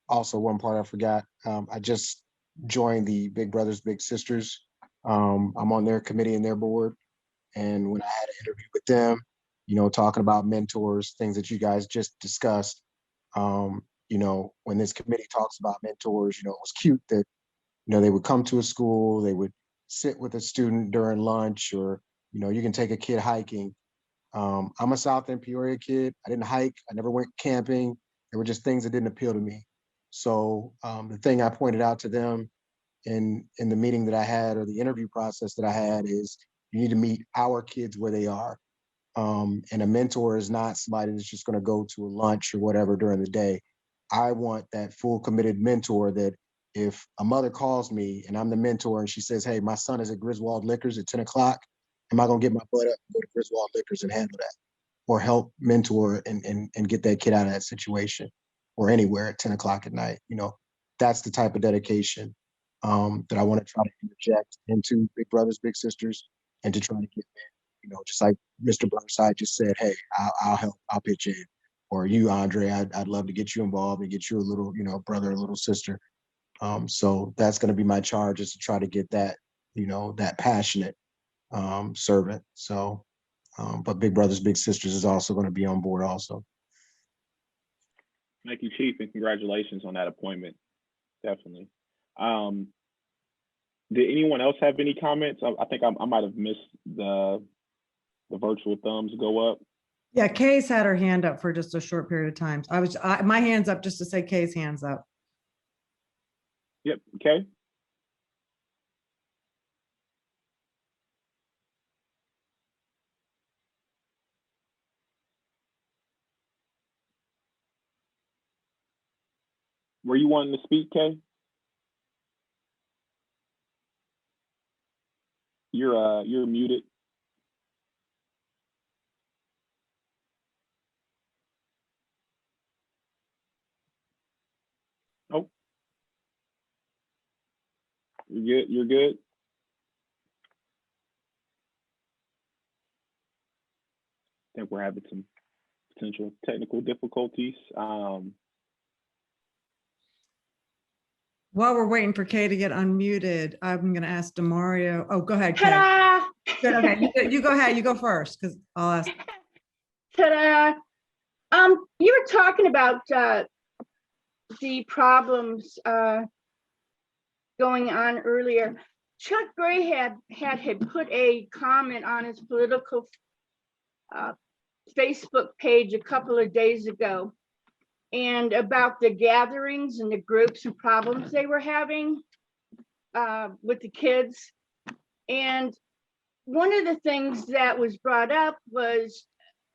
also one part I forgot. I just joined the Big Brothers Big Sisters. I'm on their committee and their board, and when I had an interview with them, you know, talking about mentors, things that you guys just discussed. You know, when this committee talks about mentors, you know, it was cute that, you know, they would come to a school, they would sit with a student during lunch, or, you know, you can take a kid hiking. I'm a South End Peoria kid. I didn't hike. I never went camping. There were just things that didn't appeal to me. So the thing I pointed out to them in the meeting that I had, or the interview process that I had, is you need to meet our kids where they are. And a mentor is not somebody that's just going to go to a lunch or whatever during the day. I want that full committed mentor that if a mother calls me and I'm the mentor and she says, hey, my son is at Griswold Liquors at 10 o'clock, am I going to get my butt up and go to Griswold Liquors and handle that? Or help mentor and get that kid out of that situation, or anywhere at 10 o'clock at night? You know, that's the type of dedication that I want to try to interject into Big Brothers Big Sisters, and to try to get men, you know, just like Mr. Burnside just said, hey, I'll help, I'll pitch in. Or you, Andre, I'd love to get you involved and get you a little, you know, brother, a little sister. So that's going to be my charge, is to try to get that, you know, that passionate servant. So, but Big Brothers Big Sisters is also going to be on board also. Thank you, Chief, and congratulations on that appointment. Definitely. Did anyone else have any comments? I think I might have missed the virtual thumbs go up. Yeah, Kay's had her hand up for just a short period of time. My hand's up just to say Kay's hand's up. Yep, okay. Were you wanting to speak, Kay? You're muted. Oh, you're good. You're good. I think we're having some potential technical difficulties. While we're waiting for Kay to get unmuted, I'm going to ask Demario. Oh, go ahead, Kay. Ta-da! Good, okay, you go ahead. You go first, because I'll ask. Ta-da! You were talking about the problems going on earlier. Chuck Gray had put a comment on his political Facebook page a couple of days ago, and about the gatherings and the groups and problems they were having with the kids. And one of the things that was brought up was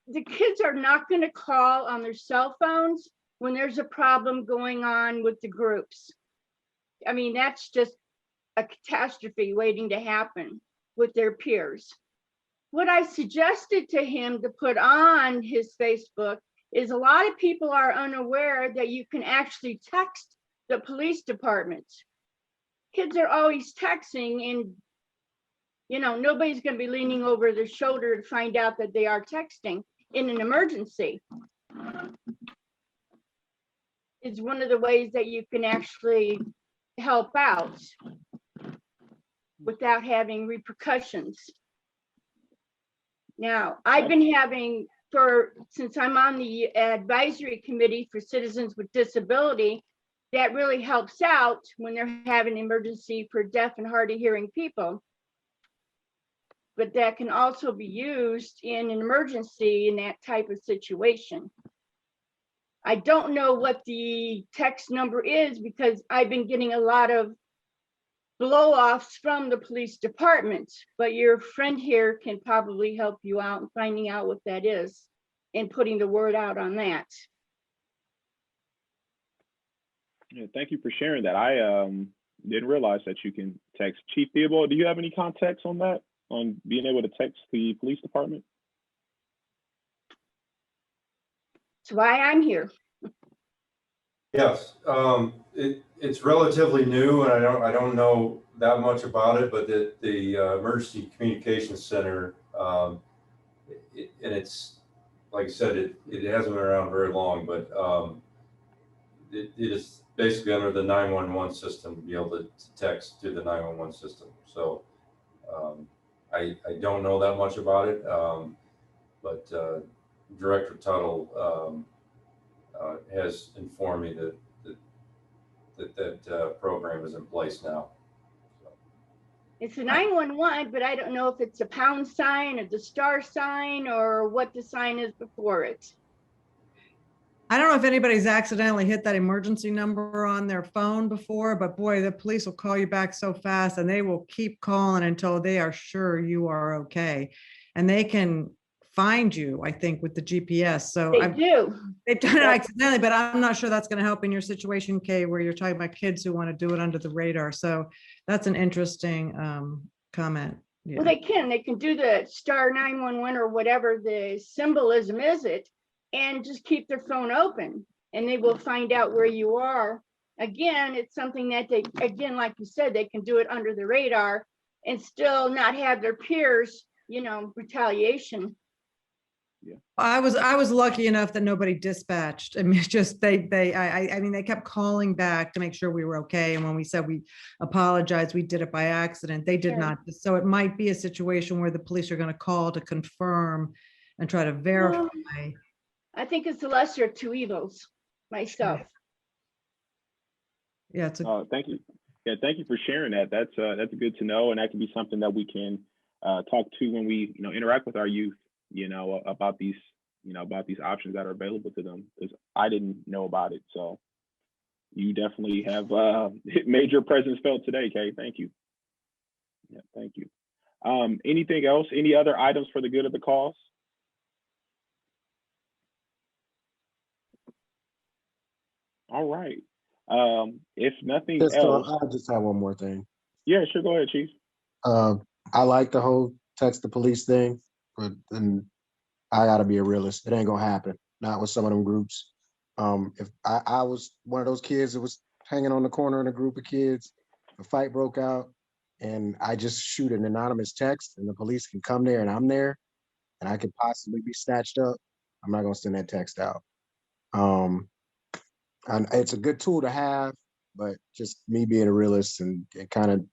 the kids are not going to call on their cell phones when there's a problem going on with the groups. I mean, that's just a catastrophe waiting to happen with their peers. What I suggested to him to put on his Facebook is, a lot of people are unaware that you can actually text the police departments. Kids are always texting, and Nobody's going to be leaning over their shoulder to find out that they are texting in an emergency. It's one of the ways that you can actually help out without having repercussions. Now, I've been having since I'm on the advisory committee for citizens with disability, that really helps out when they're having an emergency for deaf and hard of hearing people. But that can also be used in an emergency in that type of situation. I don't know what the text number is because I've been getting a lot of blow-offs from the police department, but your friend here can probably help you out in finding out what that is and putting the word out on that. Yeah, thank you for sharing that. I didn't realize that you can text. Chief Theobald, do you have any context on that, on being able to text the police department? That's why I'm here. Yes, it's relatively new, and I don't know that much about it, but the Emergency Communications Center, and it's, like I said, it hasn't been around very long, but it is basically under the 911 system to be able to text through the 911 system. So I don't know that much about it, but Director Tuttle has informed me that program is in place now. It's a 911, but I don't know if it's a pound sign or the star sign or what the sign is before it. I don't know if anybody's accidentally hit that emergency number on their phone before, but boy, the police will call you back so fast and they will keep calling until they are sure you are okay. And they can find you, I think, with the GPS. So they've done it accidentally, but I'm not sure that's going to help in your situation, Kay, where you're talking about kids who want to do it under the radar. So that's an interesting comment. Yeah. Well, they can do the star 911 or whatever the symbolism is and just keep their phone open and they will find out where you are. Again, it's something that they, again, like you said, they can do it under the radar and still not have their peers, retaliation. Yeah. I was lucky enough that nobody dispatched. I mean, it's just I mean, they kept calling back to make sure we were okay. And when we said we apologized, we did it by accident. They did not. So it might be a situation where the police are going to call to confirm and try to verify. I think it's the lesser of two evils myself. Yeah, it's thank you. Yeah, thank you for sharing that. That's good to know, and that can be something that we can talk to when we interact with our youth. About these options that are available to them, because I didn't know about it. So you definitely have made your presence felt today, Kay. Thank you. Yeah, thank you. Anything else? Any other items for the good of the cause? All right. If nothing else, I just have one more thing. Yeah, sure. Go ahead, Chief. I like the whole text the police thing, but then I gotta be a realist. It ain't gonna happen. Not with some of them groups. If I was one of those kids that was hanging on the corner in a group of kids, a fight broke out, and I just shoot an anonymous text, and the police can come there, and I'm there, and I could possibly be snatched up, I'm not gonna send that text out. And it's a good tool to have, but just me being a realist and kind of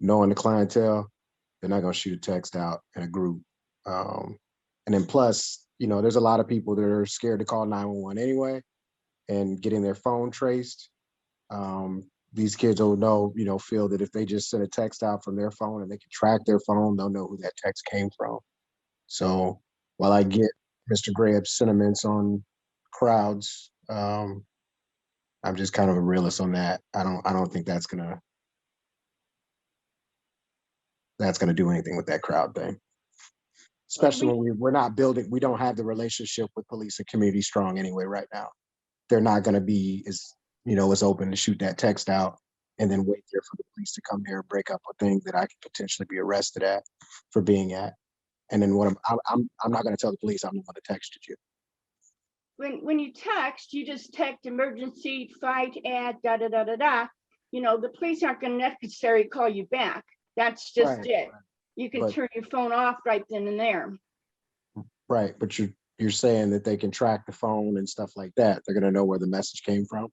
knowing the clientele, they're not gonna shoot a text out in a group. And then plus, there's a lot of people that are scared to call 911 anyway, and getting their phone traced. These kids will know, feel that if they just send a text out from their phone and they can track their phone, they'll know who that text came from. So while I get Mr. Graham's sentiments on crowds, I'm just kind of a realist on that. I don't think that's gonna do anything with that crowd thing. Especially when we're not building, we don't have the relationship with police and community strong anyway right now. They're not gonna be as open to shoot that text out and then wait there for the police to come there and break up a thing that I could potentially be arrested at for being at. And then I'm not gonna tell the police I'm the one that texted you. When you text, you just text emergency, fight at da da da da da. The police aren't going to necessarily call you back. That's just it. You can But turn your phone off right then and there. right, but you're saying that they can track the phone and stuff like that. They're gonna know where the message came from.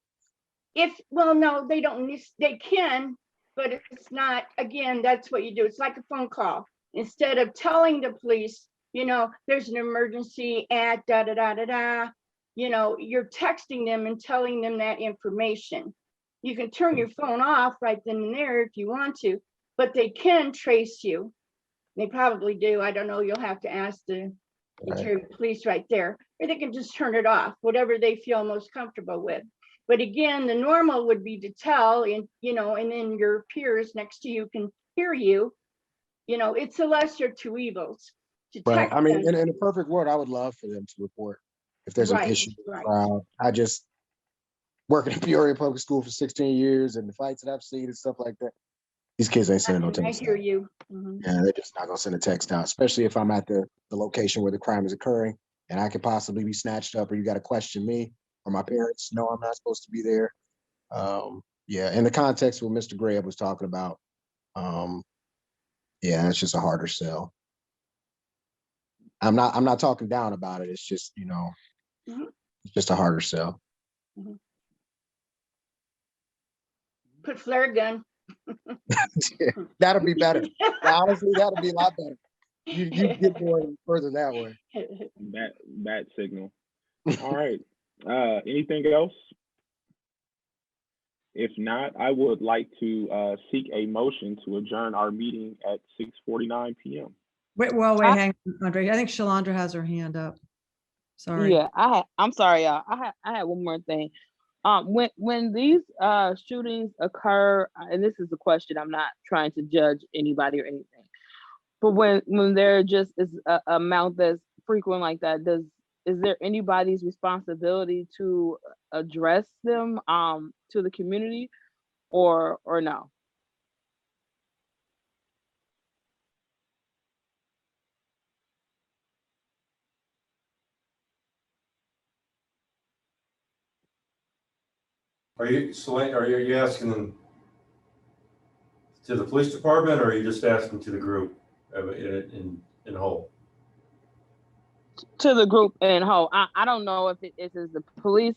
Well, no, they don't, they can, but it's not, again, that's what you do. It's like a phone call. Instead of telling the police, you know, there's an emergency at da da da da da, you know, you're texting them and telling them that information. You can turn your phone off right then and there if you want to, but they can trace you. They probably do. I don't know. You'll have to ask the Ontario police right there, or they can just turn it off, whatever they feel most comfortable with. But again, the normal would be to tell, and you know, and then your peers next to you can hear you. You know, it's a lesser of two evils. To Right. text I mean, them. in a perfect world, I would love for them to report if there's an Right, issue with the right. crowd. I just working in Peoria Public School for 16 years, and the fights that I've seen and stuff like that. These kids ain't sending no I text. hear you. Mhm. Yeah, they're just not gonna send a text out, especially if I'm at the location where the crime is occurring and I could possibly be snatched up, or you got to question me or my parents. No, I'm not supposed to be there. Yeah, in the context what Mr. Greb was talking about, yeah, it's just a harder sell. I'm not talking down about it. It's just, you know, Mhm. it's just a harder sell. Mhm. Put flare gun. That'll be better. Honestly, that'll be a lot better. You get more further that way. Bat signal. All right. Anything else? If not, I would like to seek a motion to adjourn our meeting at 6:49 p.m. Wait, hang on, Andre. I think Shalandra has her hand up. Sorry. Yeah, I'm sorry, y'all. I had one more thing. When these shootings occur, and this is a question, I'm not trying to judge anybody or anything, but when there just is a amount that's frequent like that, is there anybody's responsibility to address them to the community, or no? Are you asking them to the police department, or are you just asking to the group in whole? To the group in whole. I don't know if it is the police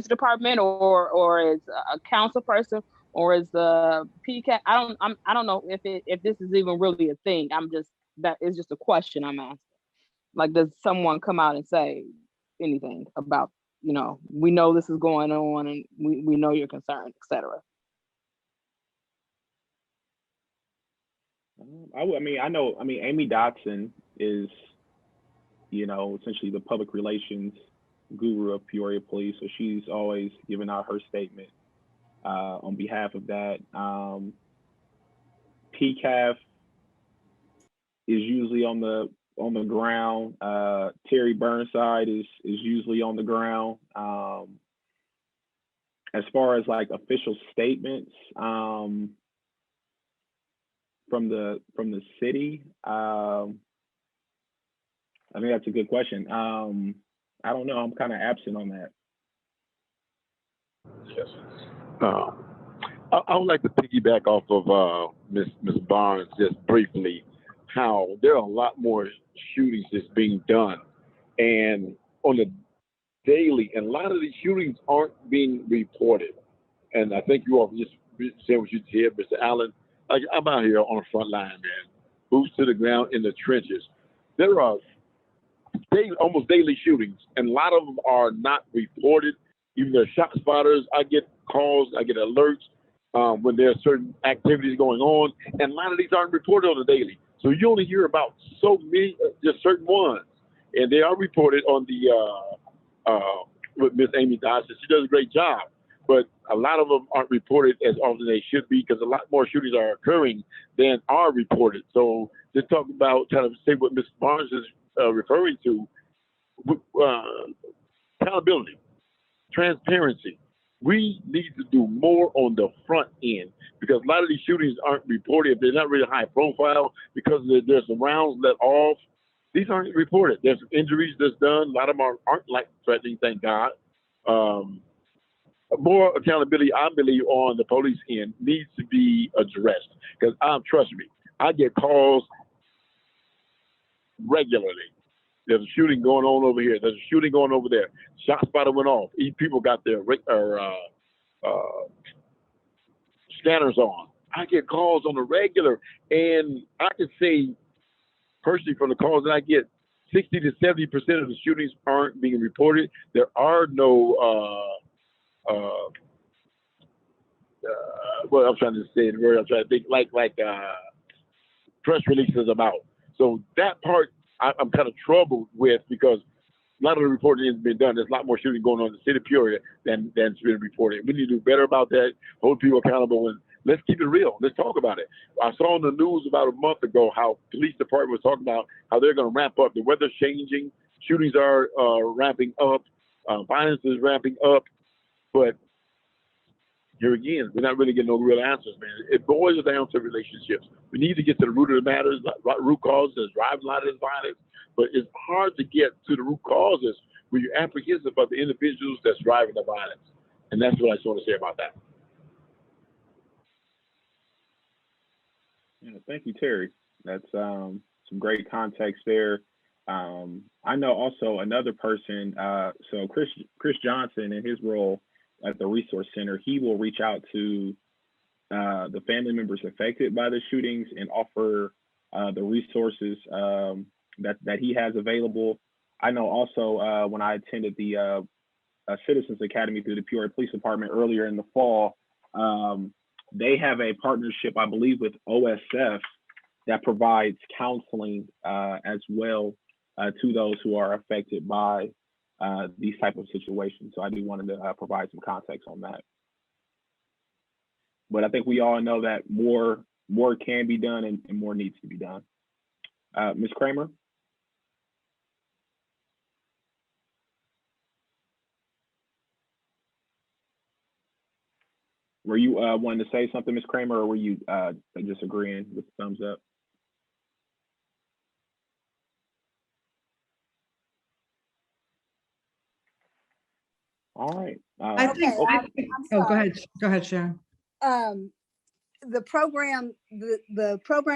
department, or it's a council person, or it's the PCAT. I don't know if this is even really a thing. That is just a question I'm asking. Like, does someone come out and say anything about, you know, we know this is going on and we know you're concerned, etc. I mean, Amy Dotson is, you know, essentially the public relations guru of Peoria Police. So she's always given out her statement on behalf of that. PCAF is usually on the ground. Terry Burnside is usually on the ground. As far as like official statements from the city, I think that's a good question. I don't know. I'm kind of absent on that. Yes. I would like to piggyback off of Ms. Barnes just briefly, how there are a lot more shootings that's being done, and on the daily, and a lot of these shootings aren't being reported. And I think you all just saying what you did, Mr. Allen. Like, I'm out here on the front line, man, boots to the ground in the trenches. There are almost daily shootings, and a lot of them are not reported. Even the shot spotters, I get calls, I get alerts when there are certain activities going on, and a lot of these aren't reported on the daily. So you only hear about so many, just certain ones, and they are reported on the with Miss Amy Dodson. She does a great job, but a lot of them aren't reported as often as they should be, because a lot more shootings are occurring than are reported. So just talk about, kind of say what Ms. Barnes is referring to, accountability, transparency. We need to do more on the front end, because a lot of these shootings aren't reported. If they're not really high profile, because there's some rounds let off, these aren't reported. There's some injuries that's done. A lot of them aren't like threatening, thank God. More accountability, I believe, on the police end needs to be addressed, because trust me, I get calls regularly. There's a shooting going on over here. There's a shooting going over there. Shot spotter went off. People got their scanners on. I get calls on the regular, and I can say personally from the calls that I get, 60 to 70% of the shootings aren't being reported. There are no what I'm trying to say, the word I'm trying to think, like press releases about. So that part I'm kind of troubled with, because a lot of the reporting has been done. There's a lot more shooting going on in the city of Peoria than's been reported. We need to do better about that, hold people accountable, and let's keep it real. Let's talk about it. I saw on the news about a month ago how police department was talking about how they're going to ramp up. The weather's changing, shootings are ramping up, violence is ramping up, but here again, we're not really getting no real answers, man. It boils down to relationships. We need to get to the root of the matters, root causes that's driving a lot of this violence. But it's hard to get to the root causes when you're apprehensive about the individuals that's driving the violence. And that's what I just want to say about that. Yeah, thank you, Terry. That's some great context there. I know also another person, so Chris Johnson, in his role at the Resource Center, he will reach out to the family members affected by the shootings and offer the resources that he has available. I know also when I attended the Citizens Academy through the Peoria Police Department earlier in the fall, they have a partnership, I believe, with OSF that provides counseling as well to those who are affected by these type of situations. So I do wanted to provide some context on that. But I think we all know that more can be done and more needs to be done. Ms. Kramer? Were you wanting to say something, Ms. Kramer, or were you just agreeing with the thumbs up? All right. I think, I'm oh, sorry. go ahead, Sharon. The program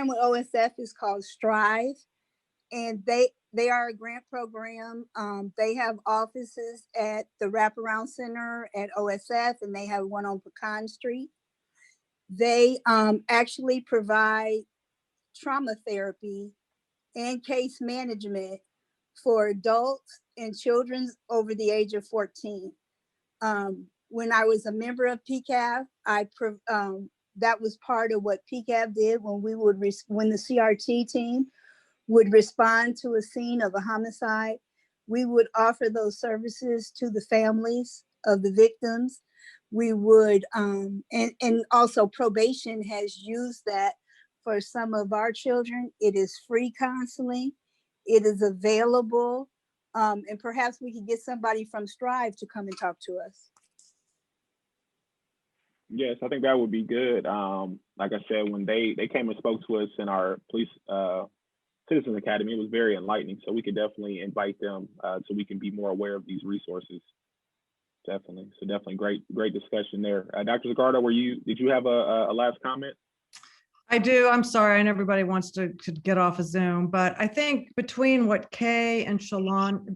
with OSF is called Strive, and they are a grant program. They have offices at the Wraparound Center at OSF, and they have one on Pecan Street. They actually provide trauma therapy and case management for adults and children over the age of 14. When I was a member of PCAV, that was part of what PCAV did when when the CRT team would respond to a scene of a homicide. We would offer those services to the families of the victims. We would, and also probation has used that for some of our children. It is free counseling. It is available. And perhaps we could get somebody from Strive to come and talk to us. Yes, I think that would be good. Like I said, when they came and spoke to us in our police Citizens Academy, it was very enlightening. So we could definitely invite them so we can be more aware of these resources. Definitely. So definitely great discussion there. Dr. Zagardo, did you have a last comment? I do. I'm sorry. And everybody wants to get off of Zoom, but I think between what Kay and Demario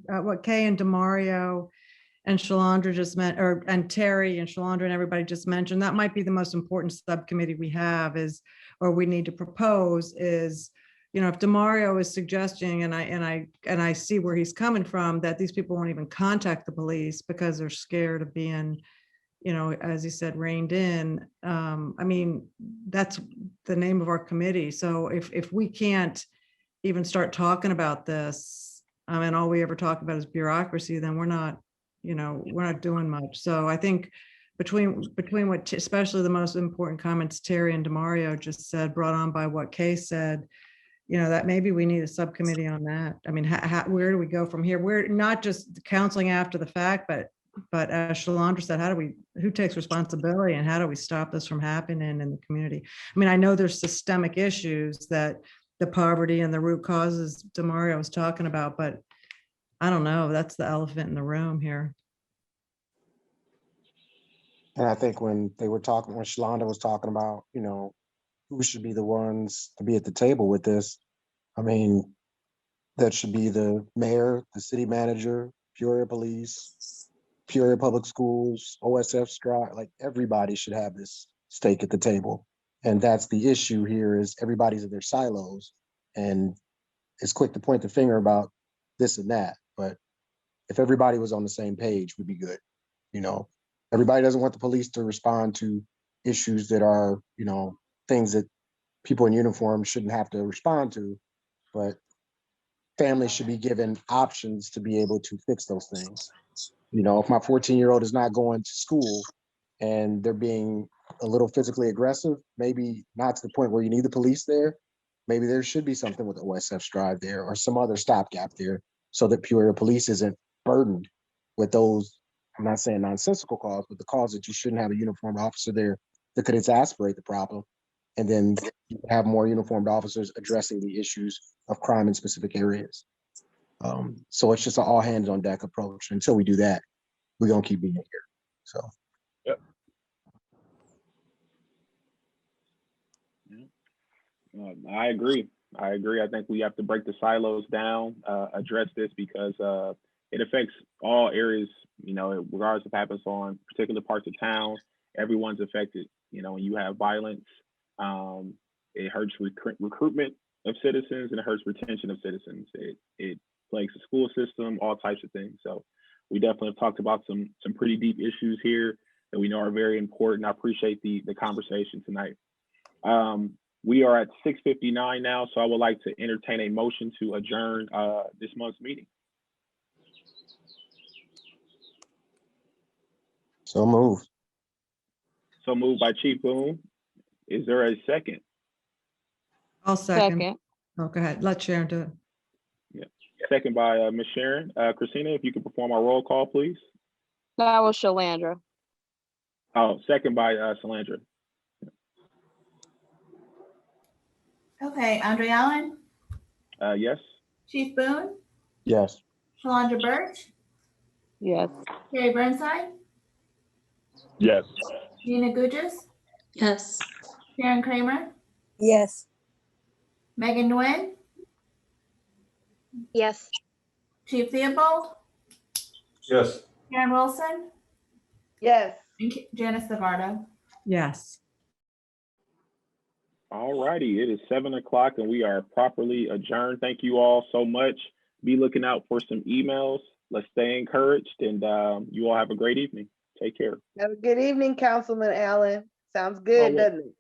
and Shalandra just meant, and Terry and Shalandra and everybody just mentioned, that might be the most important subcommittee we have or we need to propose is, if Demario is suggesting, and I see where he's coming from, that these people won't even contact the police because they're scared of being, as he said, reined in. I mean, that's the name of our committee. So if we can't even start talking about this, and all we ever talk about is bureaucracy, then we're not doing much. So I think between what, especially the most important comments Terry and Demario just said, brought on by what Kay said, that maybe we need a subcommittee on that. I mean, where do we go from here? We're not just counseling after the fact, but as Shalandra said, who takes responsibility and how do we stop this from happening in the community? I mean, I know there's systemic issues that the poverty and the root causes Demario was talking about, but I don't know, that's the elephant in the room here. And I think when Shalandra was talking about, who should be the ones to be at the table with this. I mean, that should be the mayor, the city manager, Peoria Police, Peoria Public Schools, OSF Stride, like everybody should have this stake at the table. And that's the issue here is everybody's in their silos and it's quick to point the finger about this and that. But if everybody was on the same page, we'd be good. You know, everybody doesn't want the police to respond to issues that are, you know, things that people in uniform shouldn't have to respond to, but families should be given options to be able to fix those things. You know, if my 14-year-old is not going to school and they're being a little physically aggressive, maybe not to the point where you need the police there, maybe there should be something with OSF Stride there or some other stopgap there so that Peoria Police isn't burdened with those, I'm not saying nonsensical calls, but the calls that you shouldn't have a uniformed officer there that could exacerbate the problem. And then you have more uniformed officers addressing the issues of crime in specific areas. So it's just an all hands on deck approach. Until we do that, we're gonna keep being here. So. Yep. I agree. I think we have to break the silos down, address this because it affects all areas, you know, regardless of what happens on particular parts of town, everyone's affected. You know, when you have violence, it hurts recruitment of citizens and it hurts retention of citizens. It plagues the school system, all types of things. So we definitely have talked about some pretty deep issues here that we know are very important. I appreciate the conversation tonight. We are at 6:59 now, so I would like to entertain a motion to adjourn this month's meeting. So moved. So moved by Chief Boone. Is there a second? I'll second. Second. Oh, go ahead. Let Sharon do it. Yeah. Second by Ms. Sharon. Christina, if you could perform our roll call, please. That was Shalandra. Oh, second by Solandra. Okay, Andre Allen, Yes. Chief Boone, Yes. Shalandra Birch, Yes. Terry Burnside, Yes. Gina Gugis, Yes. Sharon Kramer, Yes. Megan Nguyen, Yes. Chief Theobald, Yes. Karen Wilson, Yes. and Janice Zavardo. Yes. All righty, it is 7 o'clock and we are properly adjourned. Thank you all so much. Be looking out for some emails. Let's stay encouraged and you all have a great evening. Take care. Have a good evening, Councilman Allen. Sounds good, Oh, well, doesn't it?